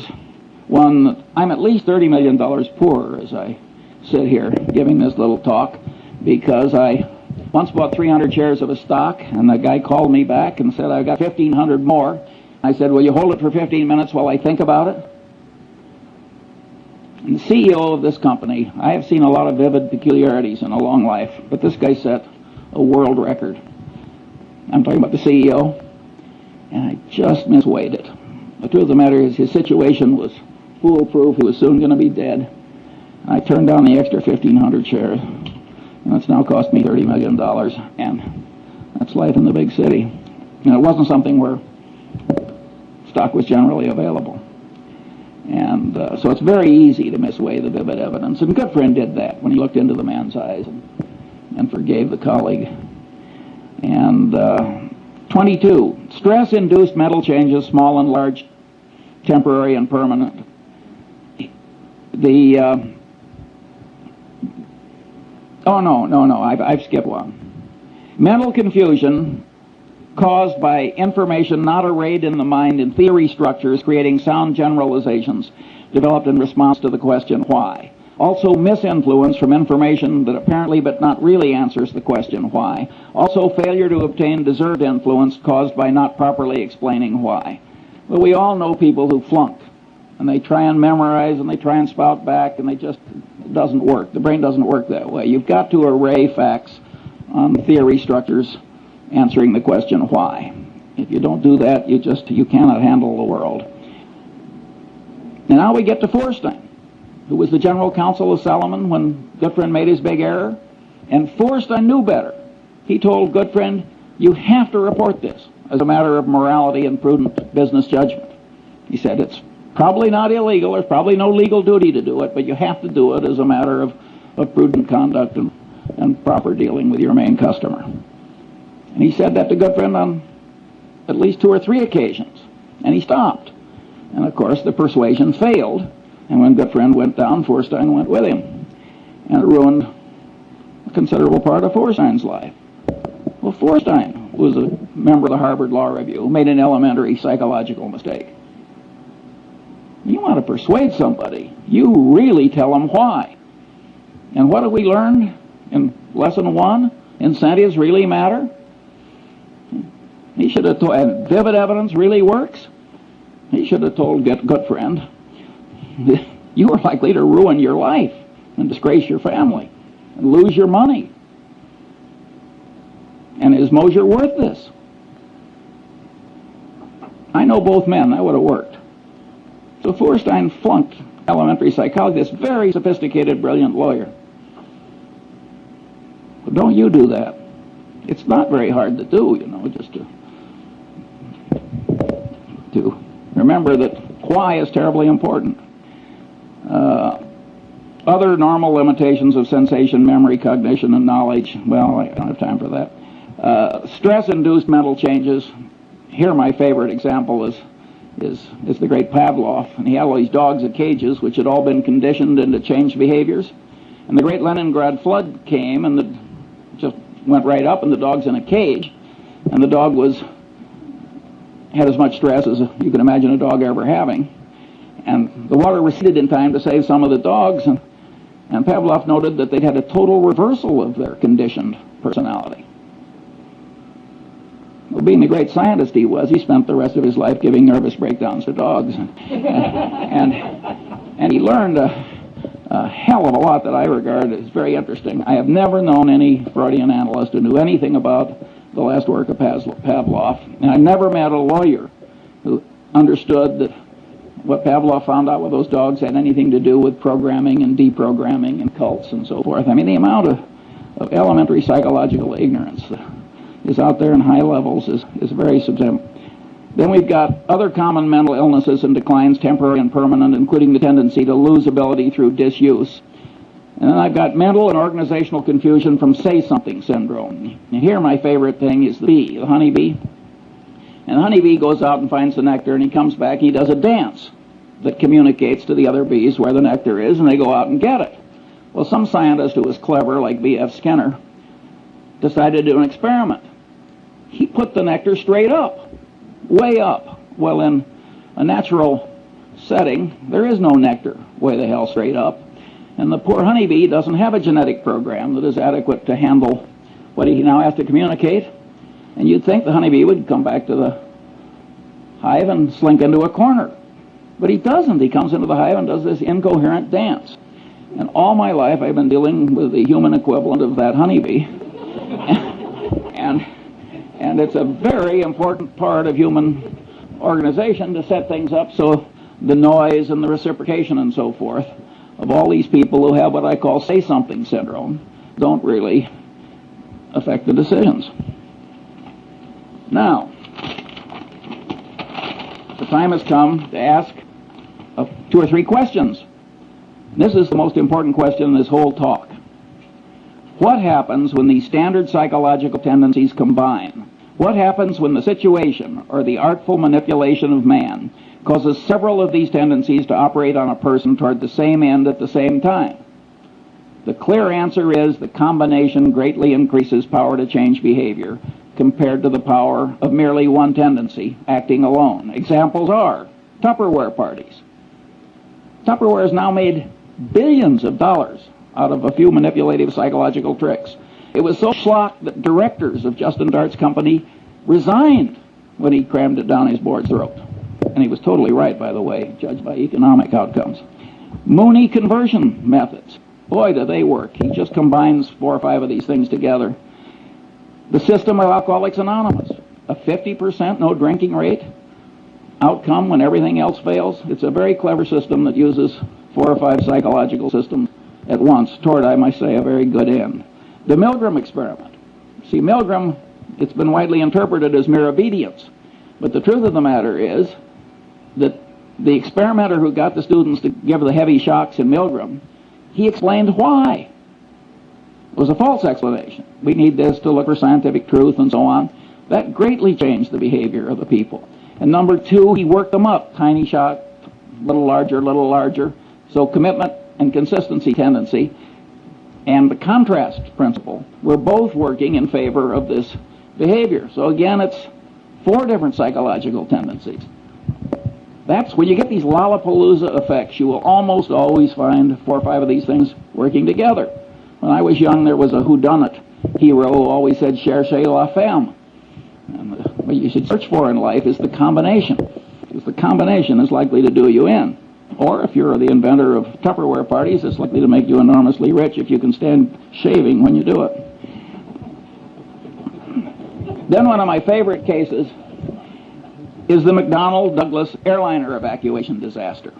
one. I'm at least $30 million poorer as I sit here giving this little talk, because I once bought 300 shares of a stock, and the guy called me back and said, "I've got 1,500 more. I said, "Will you hold it for 15 minutes while I think about it?" And the CEO of this company, I have seen a lot of vivid peculiarities in a long life, but this guy set a world record. I'm talking about the CEO, and I just misweighed it. The truth of the matter is his situation was foolproof. He was soon going to be dead. I turned down the extra 1,500 shares, and it's now cost me $30 million, and that's life in the big city. And it wasn't something where stock was generally available. And so it's very easy to misweigh the vivid evidence. And Goodfriend did that when he looked into the man's eyes and forgave the colleague. And 22, stress-induced mental changes, small and large, temporary and permanent. I've skipped one. Mental confusion caused by information not arrayed in the mind in theory structures, creating sound generalizations developed in response to the question why. Also misinfluence from information that apparently but not really answers the question why. Also failure to obtain deserved influence caused by not properly explaining why. Well, we all know people who flunk, and they try and memorize, and they try and spout back, and it doesn't work. The brain doesn't work that way. You've got to array facts on theory structures answering the question why. If you don't do that, you cannot handle the world. And now we get to Feuerstein, who was the general counsel of Salomon when Goodfriend made his big error. And Feuerstein knew better. He told Goodfriend, you have to report this as a matter of morality and prudent business judgment. He said, it's probably not illegal, there's probably no legal duty to do it, but you have to do it as a matter of prudent conduct and proper dealing with your main customer. And he said that to Goodfriend on at least 2 or 3 occasions. And he stopped. And of course the persuasion failed. And when Goodfriend went down, Feuerstein went with him. And it ruined a considerable part of Feuerstein's life. Well, Feuerstein was a member of the Harvard Law Review who made an elementary psychological mistake. You want to persuade somebody, you really tell them why. And what have we learned in lesson 1? Incentives really matter. He should have told, and vivid evidence really works. He should have told Goodfriend, you are likely to ruin your life and disgrace your family and lose your money. And is Mosier worth this? I know both men, that would have worked. So Feuerstein flunked elementary psychology, this very sophisticated, brilliant lawyer. Well, don't you do that. It's not very hard to do, just to remember that why is terribly important. Other normal limitations of sensation, memory, cognition, and knowledge, well, I don't have time for that. Stress-induced mental changes. Here my favorite example is the great Pavlov. And he had all these dogs in cages which had all been conditioned into changed behaviors. And the great Leningrad flood came and just went right up, and the dog's in a cage. And the dog had as much stress as you can imagine a dog ever having. And the water receded in time to save some of the dogs, and Pavlov noted that they'd had a total reversal of their conditioned personality. Well, being the great scientist he was, he spent the rest of his life giving nervous breakdowns to dogs. And he learned a hell of a lot that I regard as very interesting. I have never known any Freudian analyst who knew anything about the last work of Pavlov, and I've never met a lawyer who understood that what Pavlov found out with those dogs had anything to do with programming and deprogramming and cults and so forth. I mean, the amount of elementary psychological ignorance is out there in high levels is very substantial. Then we've got other common mental illnesses and declines, temporary and permanent, including the tendency to lose ability through disuse. And then I've got mental and organizational confusion from say-something syndrome. And here my favorite thing is the bee, the honeybee. And the honeybee goes out and finds the nectar, and he comes back and he does a dance that communicates to the other bees where the nectar is, and they go out and get it. Well, some scientist who was clever, like B.F. Skinner, decided to do an experiment. He put the nectar straight up, way up. Well, in a natural setting, there is no nectar way the hell straight up. And the poor honeybee doesn't have a genetic program that is adequate to handle what he now has to communicate. And you'd think the honeybee would come back to the hive and slink into a corner. But he doesn't. He comes into the hive and does this incoherent dance. And all my life I've been dealing with the human equivalent of that honeybee. and it's a very important part of human organization to set things up so the noise and the reciprocation and so forth of all these people who have what I call say-something syndrome don't really affect the decisions. Now, the time has come to ask 2 or 3 questions. This is the most important question in this whole talk. What happens when these standard psychological tendencies combine? What happens when the situation or the artful manipulation of man causes several of these tendencies to operate on a person toward the same end at the same time? The clear answer is the combination greatly increases power to change behavior compared to the power of merely one tendency acting alone. Examples are Tupperware parties. Tupperware has now made billions of dollars out of a few manipulative psychological tricks. It was so schlock that directors of Justin Dart's company resigned when he crammed it down his board's throat. And he was totally right, by the way, judged by economic outcomes. Mooney conversion methods. Boy, do they work. He just combines 4 or 5 of these things together. The system of Alcoholics Anonymous. A 50% no drinking rate outcome when everything else fails. It's a very clever system that uses 4 or 5 psychological systems at once toward, I might say, a very good end. The Milgram experiment. See, Milgram, it's been widely interpreted as mere obedience. But the truth of the matter is that the experimenter who got the students to give the heavy shocks in Milgram, he explained why. It was a false explanation. We need this to look for scientific truth and so on. That greatly changed the behavior of the people. And number 2, he worked them up. Tiny shock, little larger, little larger. So commitment and consistency tendency and the contrast principle were both working in favor of this behavior. So again, it's 4 different psychological tendencies. That's when you get these Lollapalooza effects, you will almost always find 4 or 5 of these things working together. When I was young, there was a whodunit hero who always said, cherchez la femme. And what you should search for in life is the combination, because the combination is likely to do you in. Or if you're the inventor of Tupperware parties, it's likely to make you enormously rich if you can stand shaving when you do it. Then one of my favorite cases is the McDonnell-Douglas airliner evacuation disaster.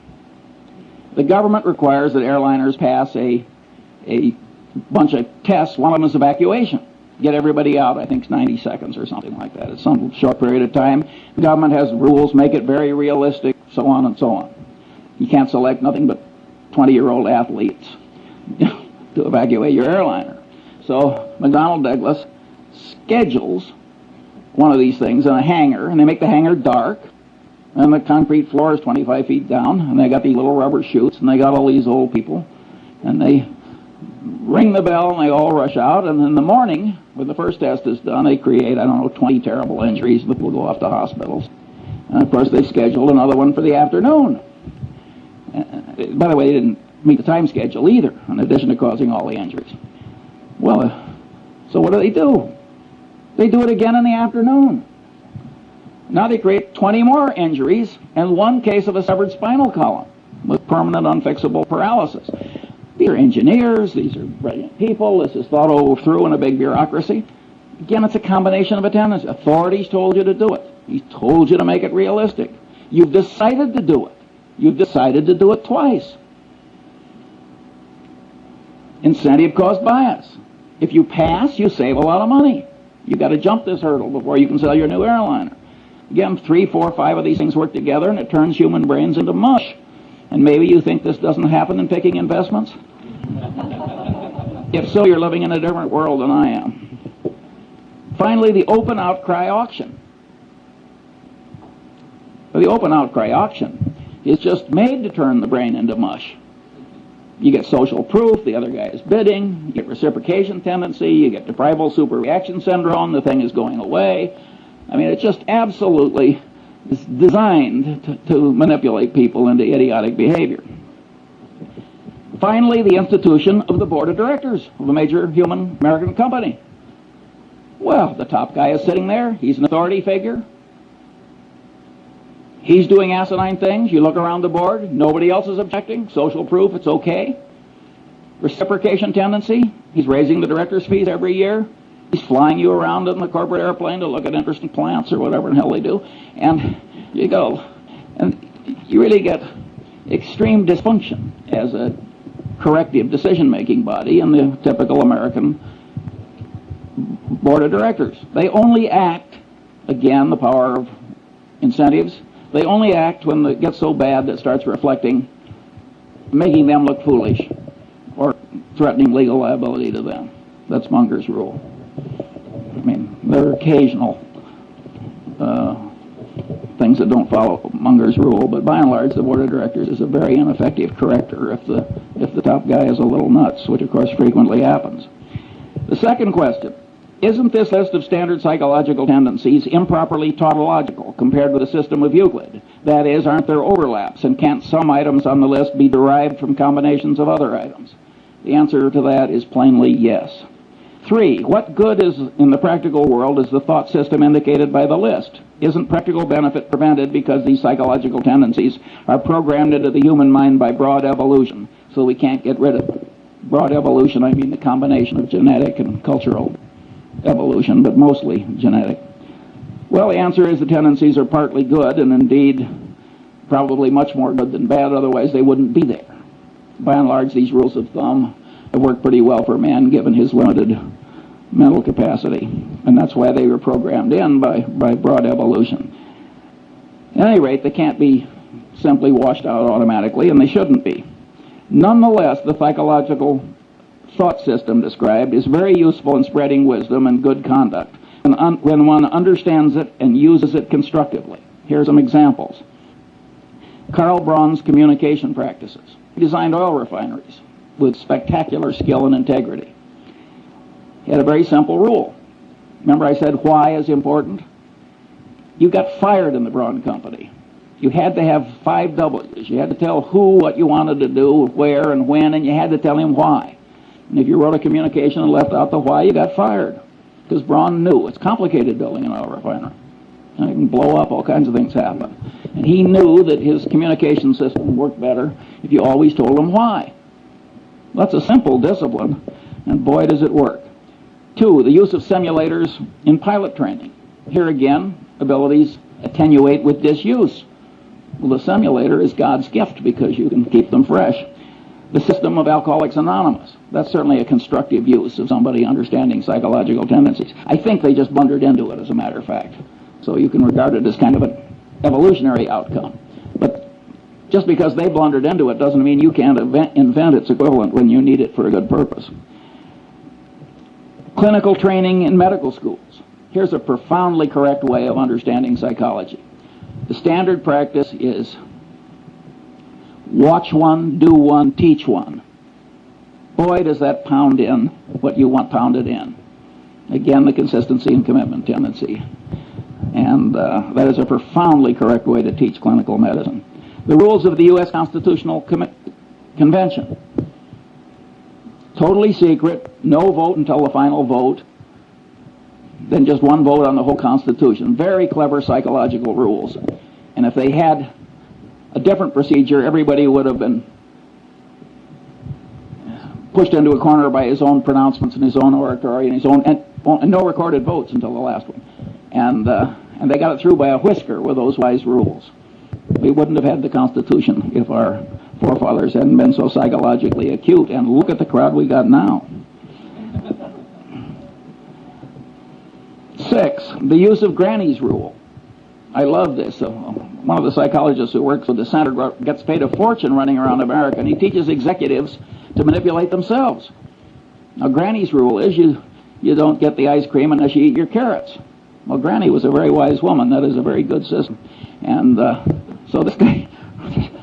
The government requires that airliners pass a bunch of tests. One of them is evacuation. Get everybody out, I think it's 90 seconds or something like that. It's some short period of time. The government has rules, make it very realistic, so on and so on. You can't select nothing but 20-year-old athletes to evacuate your airliner. So McDonnell-Douglas schedules one of these things in a hangar, and they make the hangar dark, and the concrete floor is 25 feet down, and they got these little rubber chutes, and they got all these old people, and they ring the bell, and they all rush out, and in the morning, when the first test is done, they create, 20 terrible injuries that will go off to hospitals. And of course, they scheduled another one for the afternoon. By the way, they didn't meet the time schedule either, in addition to causing all the injuries. Well, so what do? They do it again in the afternoon. Now they create 20 more injuries and 1 case of a severed spinal column with permanent unfixable paralysis. These are engineers, these are brilliant people, this is thought over through in a big bureaucracy. Again, it's a combination of attendance. Authorities told you to do it. He told you to make it realistic. You've decided to do it. You've decided to do it twice. Incentive cost bias. If you pass, you save a lot of money. You've got to jump this hurdle before you can sell your new airliner. Again, 3, 4, 5 of these things work together, and it turns human brains into mush. And maybe you think this doesn't happen in picking investments? If so, you're living in a different world than I am. Finally, the open outcry auction. The open outcry auction is just made to turn the brain into mush. You get social proof, the other guy is bidding, you get reciprocation tendency, you get deprival superreaction syndrome, the thing is going away. I mean, it's just absolutely designed to manipulate people into idiotic behavior. Finally, the institution of the board of directors of a major human American company. Well, the top guy is sitting there, he's an authority figure. He's doing asinine things. You look around the board, nobody else is objecting. Social proof, it's okay. Reciprocation tendency, he's raising the director's fees every year. He's flying you around in the corporate airplane to look at interesting plants or whatever the hell they do. And You go, and you really get extreme dysfunction as a corrective decision-making body in the typical American board of directors. They only act, again, the power of incentives, they only act when it gets so bad that it starts reflecting, making them look foolish or threatening legal liability to them. That's Munger's rule. I mean, there are occasional things that don't follow Munger's rule, but by and large, the board of directors is a very ineffective corrector if the top guy is a little nuts, which of course frequently happens. The second question: isn't this list of standard psychological tendencies improperly tautological compared with the system of Euclid? That is, aren't there overlaps, and can't some items on the list be derived from combinations of other items? The answer to that is plainly yes. 3, what good is in the practical world is the thought system indicated by the list? Isn't practical benefit prevented because these psychological tendencies are programmed into the human mind by broad evolution, so we can't get rid of them? Broad evolution, I mean the combination of genetic and cultural evolution, but mostly genetic. Well, the answer is the tendencies are partly good, and indeed probably much more good than bad, otherwise they wouldn't be there. By and large, these rules of thumb have worked pretty well for man given his limited mental capacity, and that's why they were programmed in by broad evolution. At any rate, they can't be simply washed out automatically, and they shouldn't be. Nonetheless, the psychological thought system described is very useful in spreading wisdom and good conduct when one understands it and uses it constructively. Here are some examples. Karl Braun's communication practices. He designed oil refineries with spectacular skill and integrity. He had a very simple rule. Remember I said why is important? You got fired in the Braun Company. You had to have 5 W's. You had to tell who what you wanted to do, where and when, and you had to tell him why. And if you wrote a communication and left out the why, you got fired. Because Braun knew it's complicated building an oil refinery. And it can blow up, all kinds of things happen. And he knew that his communication system worked better if you always told him why. That's a simple discipline, and boy does it work. 2, the use of simulators in pilot training. Here again, abilities attenuate with disuse. Well, the simulator is God's gift because you can keep them fresh. The system of Alcoholics Anonymous. That's certainly a constructive use of somebody understanding psychological tendencies. I think they just blundered into it, as a matter of fact. So you can regard it as kind of an evolutionary outcome. But just because they blundered into it doesn't mean you can't invent its equivalent when you need it for a good purpose. Clinical training in medical schools. Here's a profoundly correct way of understanding psychology. The standard practice is watch one, do one, teach one. Boy, does that pound in what you want pounded in. Again, the consistency and commitment tendency. And that is a profoundly correct way to teach clinical medicine. The rules of the U.S. Constitutional Convention. Totally secret, no vote until the final vote, then just one vote on the whole Constitution. Very clever psychological rules. And if they had a different procedure, everybody would have been pushed into a corner by his own pronouncements and his own oratory and his own, and no recorded votes until the last one. And they got it through by a whisker with those wise rules. We wouldn't have had the Constitution if our forefathers hadn't been so psychologically acute. And look at the crowd we got now. 6, the use of Granny's rule. I love this. One of the psychologists who works with the Center gets paid a fortune running around America, and he teaches executives to manipulate themselves. Now, Granny's rule is you don't get the ice cream unless you eat your carrots. Well, Granny was a very wise woman. That is a very good system. And so this guy,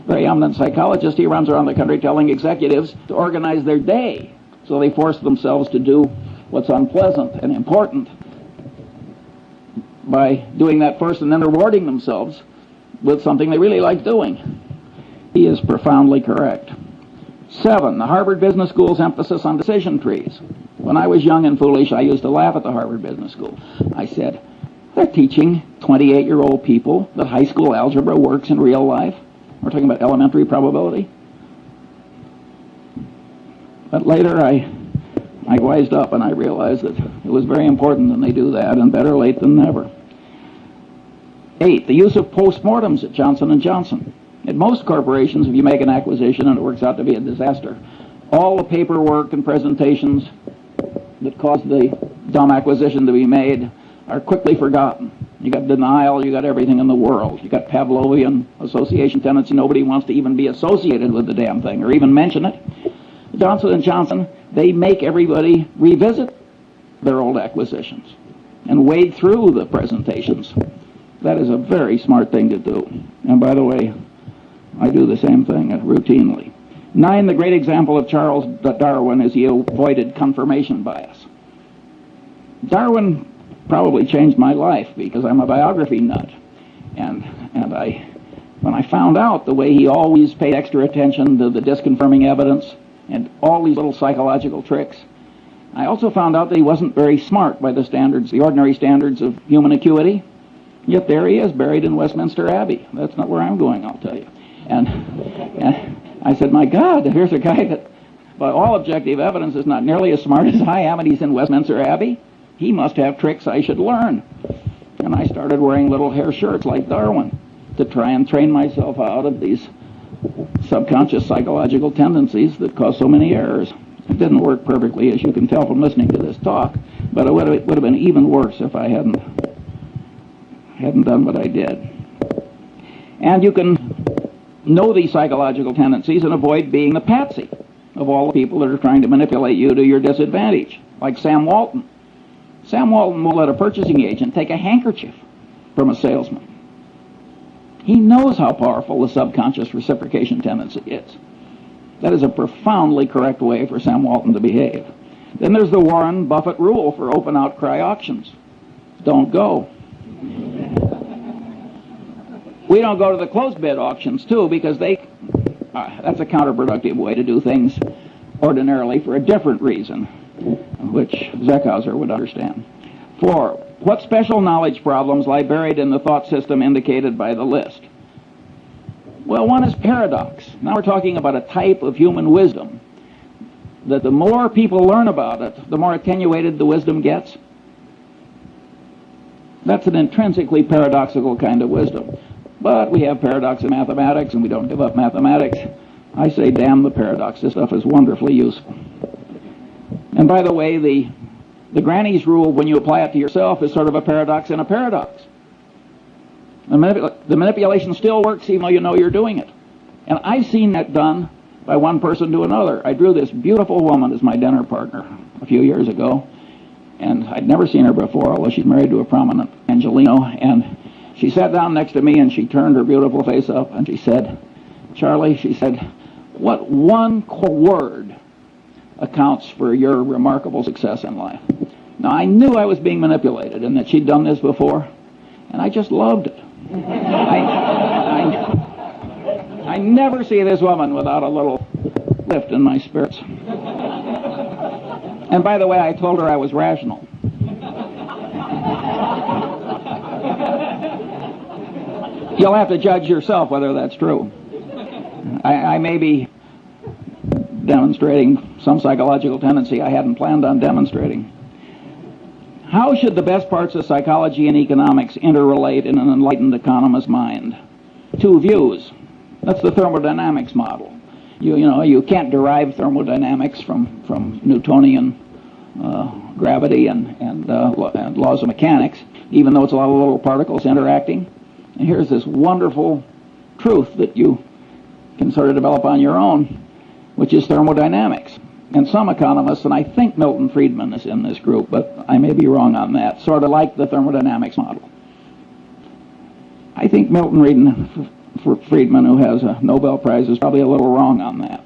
very eminent psychologist, he runs around the country telling executives to organize their day. So they force themselves to do what's unpleasant and important by doing that first and then rewarding themselves with something they really like doing. He is profoundly correct. 7, the Harvard Business School's emphasis on decision trees. When I was young and foolish, I used to laugh at the Harvard Business School. I said, they're teaching 28-year-old people that high school algebra works in real life. We're talking about elementary probability. But later I wised up and I realized that it was very important that they do that, and better late than never. 8, the use of postmortems at Johnson & Johnson. At most corporations, if you make an acquisition and it works out to be a disaster, all the paperwork and presentations that caused the dumb acquisition to be made are quickly forgotten. You got denial, you got everything in the world. You got Pavlovian association tendency. Nobody wants to even be associated with the damn thing or even mention it. Johnson & Johnson, they make everybody revisit their old acquisitions and wade through the presentations. That is a very smart thing to do. And by the way, I do the same thing routinely. 9, the great example of Charles Darwin is he avoided confirmation bias. Darwin probably changed my life because I'm a biography nut. And when I found out the way he always paid extra attention to the disconfirming evidence and all these little psychological tricks, I also found out that he wasn't very smart by the standards, the ordinary standards of human acuity. Yet there he is, buried in Westminster Abbey. That's not where I'm going, I'll tell you. And I said, my God, here's a guy that, by all objective evidence, is not nearly as smart as I am, and he's in Westminster Abbey. He must have tricks I should learn. And I started wearing little hair shirts like Darwin to try and train myself out of these subconscious psychological tendencies that cause so many errors. It didn't work perfectly, as you can tell from listening to this talk, but it would have been even worse if I hadn't done what I did. And you can know these psychological tendencies and avoid being the patsy of all the people that are trying to manipulate you to your disadvantage, like Sam Walton. Sam Walton will let a purchasing agent take a handkerchief from a salesman. He knows how powerful the subconscious reciprocation tendency is. That is a profoundly correct way for Sam Walton to behave. Then there's the Warren Buffett rule for open outcry auctions. Don't go. We don't go to the closed bid auctions, too, because that's a counterproductive way to do things ordinarily for a different reason, which Zeckhauser would understand. 4, what special knowledge problems lie buried in the thought system indicated by the list? Well, one is paradox. Now we're talking about a type of human wisdom that the more people learn about it, the more attenuated the wisdom gets. That's an intrinsically paradoxical kind of wisdom. But we have paradox in mathematics, and we don't give up mathematics. I say, damn the paradox. This stuff is wonderfully useful. And by the way, the granny's rule, when you apply it to yourself, is sort of a paradox in a paradox. The manipulation still works even though you know you're doing it. And I've seen that done by one person to another. I drew this beautiful woman as my dinner partner a few years ago, and I'd never seen her before, although she's married to a prominent Angelino, and she sat down next to me and she turned her beautiful face up and she said, Charlie, she said, what one word accounts for your remarkable success in life? Now, I knew I was being manipulated and that she'd done this before, and I just loved it. I never see this woman without a little lift in my spirits. And by the way, I told her I was rational. You'll have to judge yourself whether that's true. I may be demonstrating some psychological tendency I hadn't planned on demonstrating. How should the best parts of psychology and economics interrelate in an enlightened economist's mind? 2 views. That's the thermodynamics model. You can't derive thermodynamics from Newtonian gravity and laws of mechanics, even though it's a lot of little particles interacting. And here's this wonderful truth that you can sort of develop on your own, which is thermodynamics. And some economists, and I think Milton Friedman is in this group, but I may be wrong on that, sort of like the thermodynamics model. I think Milton Friedman, who has a Nobel Prize, is probably a little wrong on that.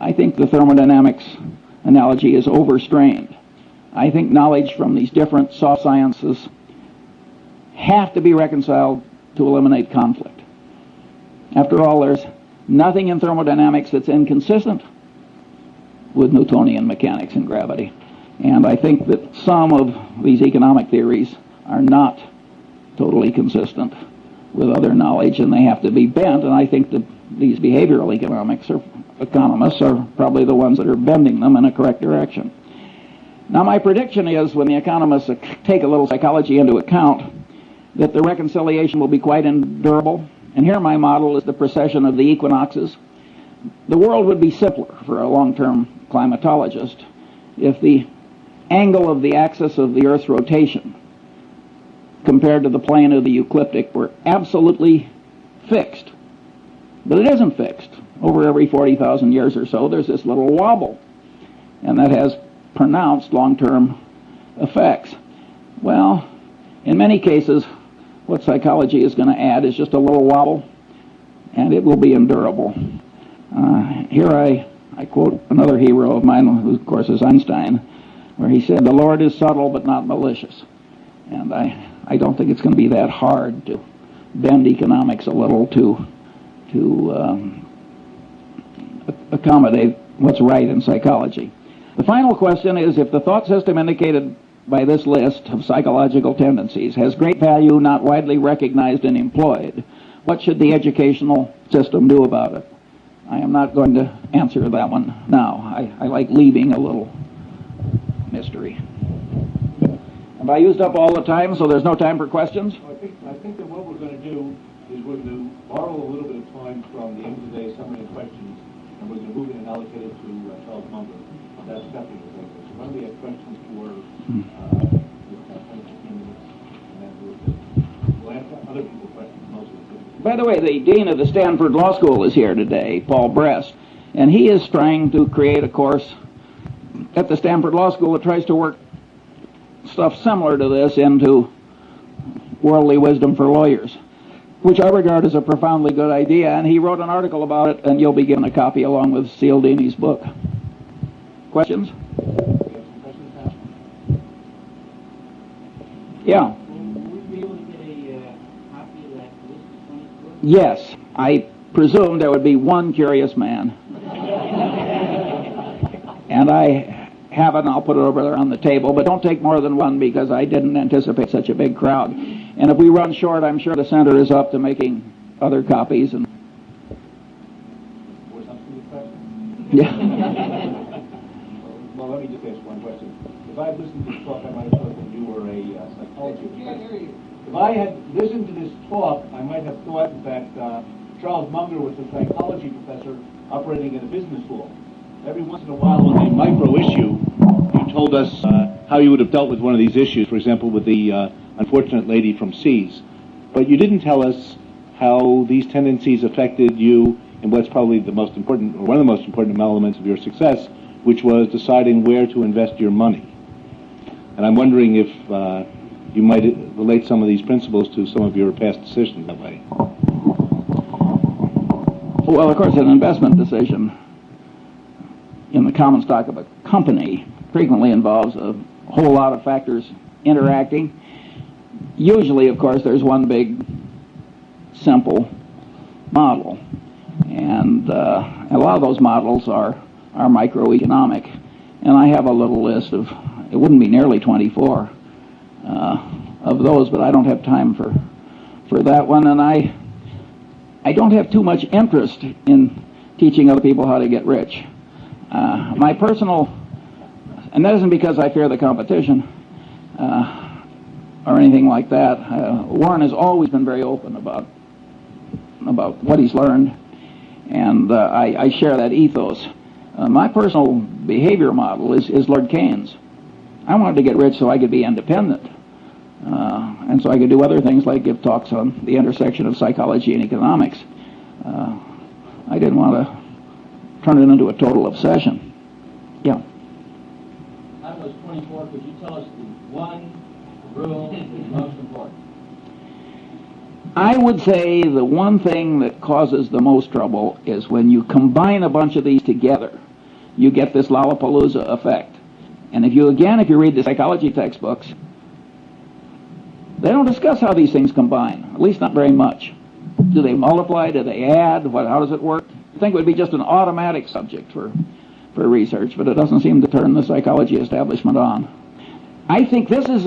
I think the thermodynamics analogy is overstrained. I think knowledge from these different soft sciences have to be reconciled to eliminate conflict. After all, there's nothing in thermodynamics that's inconsistent with Newtonian mechanics and gravity. And I think that some of these economic theories are not totally consistent with other knowledge, and they have to be bent, and I think that these behavioral economists are probably the ones that are bending them in a correct direction. Now, my prediction is when the economists take a little psychology into account, that the reconciliation will be quite endurable. And here my model is the precession of the equinoxes. The world would be simpler for a long-term climatologist if the angle of the axis of the Earth's rotation compared to the plane of the ecliptic were absolutely fixed. But it isn't fixed. Over every 40,000 years or so, there's this little wobble, and that has pronounced long-term effects. Well, in many cases, what psychology is going to add is just a little wobble, and it will be endurable. Here I quote another hero of mine, who of course is Einstein, where he said, "The Lord is subtle but not malicious." And I don't think it's going to be that hard to bend economics a little to accommodate what's right in psychology. The final question is, if the thought system indicated by this list of psychological tendencies has great value not widely recognized and employed, what should the educational system do about it? I am not going to answer that one now. I like leaving a little mystery. Have I used up all the time, so there's no time for questions? I think that what we're going to do is we're going to borrow a little bit of time from the end of the day summary of questions, and we're going to move it and allocate it to Charles Munger. That's definitely the thing. So when we have questions for 10 to 15 minutes, and then we'll ask other people questions mostly. By the way, the dean of the Stanford Law School is here today, Paul Brest, and he is trying to create a course at the Stanford Law School that tries to work stuff similar to this into worldly wisdom for lawyers, which I regard as a profoundly good idea, and he wrote an article about it, and you'll be given a copy along with Cialdini's book. Questions? Yeah. Would we be able to get a copy of that list of 24? Yes. I presume there would be one curious man. And I have it, and I'll put it over there on the table, but don't take more than one because I didn't anticipate such a big crowd. And if we run short, I'm sure the center is up to making other copies. And yeah. Well, let me just ask one question. If I had listened to this talk, I might have thought that you were a psychologist. I can't hear you. If I had listened to this talk, I might have thought that Charles Munger was a psychology professor operating at a business school. Every once in a while on a micro issue, you told us how you would have dealt with one of these issues, for example, with the unfortunate lady from Seas. But you didn't tell us how these tendencies affected you in what's probably the most important, or one of the most important elements of your success, which was deciding where to invest your money. And I'm wondering if you might relate some of these principles to some of your past decisions that way. Well, of course, an investment decision in the common stock of a company frequently involves a whole lot of factors interacting. Usually, of course, there's one big, simple model. And a lot of those models are microeconomic. And I have a little list of, it wouldn't be nearly 24 of those, but I don't have time for that one. And I don't have too much interest in teaching other people how to get rich. My personal, and that isn't because I fear the competition or anything like that. Warren has always been very open about what he's learned, and I share that ethos. My personal behavior model is Lord Keynes. I wanted to get rich so I could be independent, and so I could do other things like give talks on the intersection of psychology and economics. I didn't want to turn it into a total obsession. Yeah. Out of those 24, could you tell us the one rule that is most important? I would say the one thing that causes the most trouble is when you combine a bunch of these together, you get this Lollapalooza effect. And if you read the psychology textbooks, they don't discuss how these things combine, at least not very much. Do they multiply? Do they add? How does it work? I think it would be just an automatic subject for research, but it doesn't seem to turn the psychology establishment on. I think this is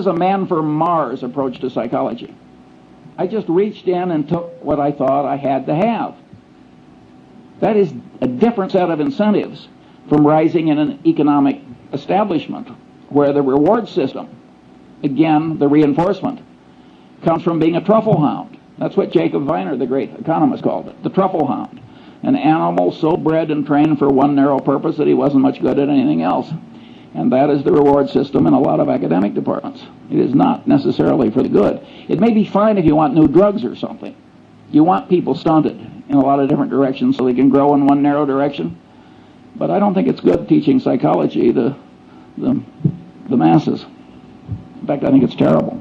a man for Mars approach to psychology. I just reached in and took what I thought I had to have. That is a different set of incentives from rising in an economic establishment where the reward system, again, the reinforcement, comes from being a truffle hound. That's what Jacob Viner, the great economist, called it, the truffle hound. An animal so bred and trained for one narrow purpose that he wasn't much good at anything else. And that is the reward system in a lot of academic departments. It is not necessarily for the good. It may be fine if you want new drugs or something. You want people stunted in a lot of different directions so they can grow in one narrow direction. But I don't think it's good teaching psychology to the masses. In fact, I think it's terrible.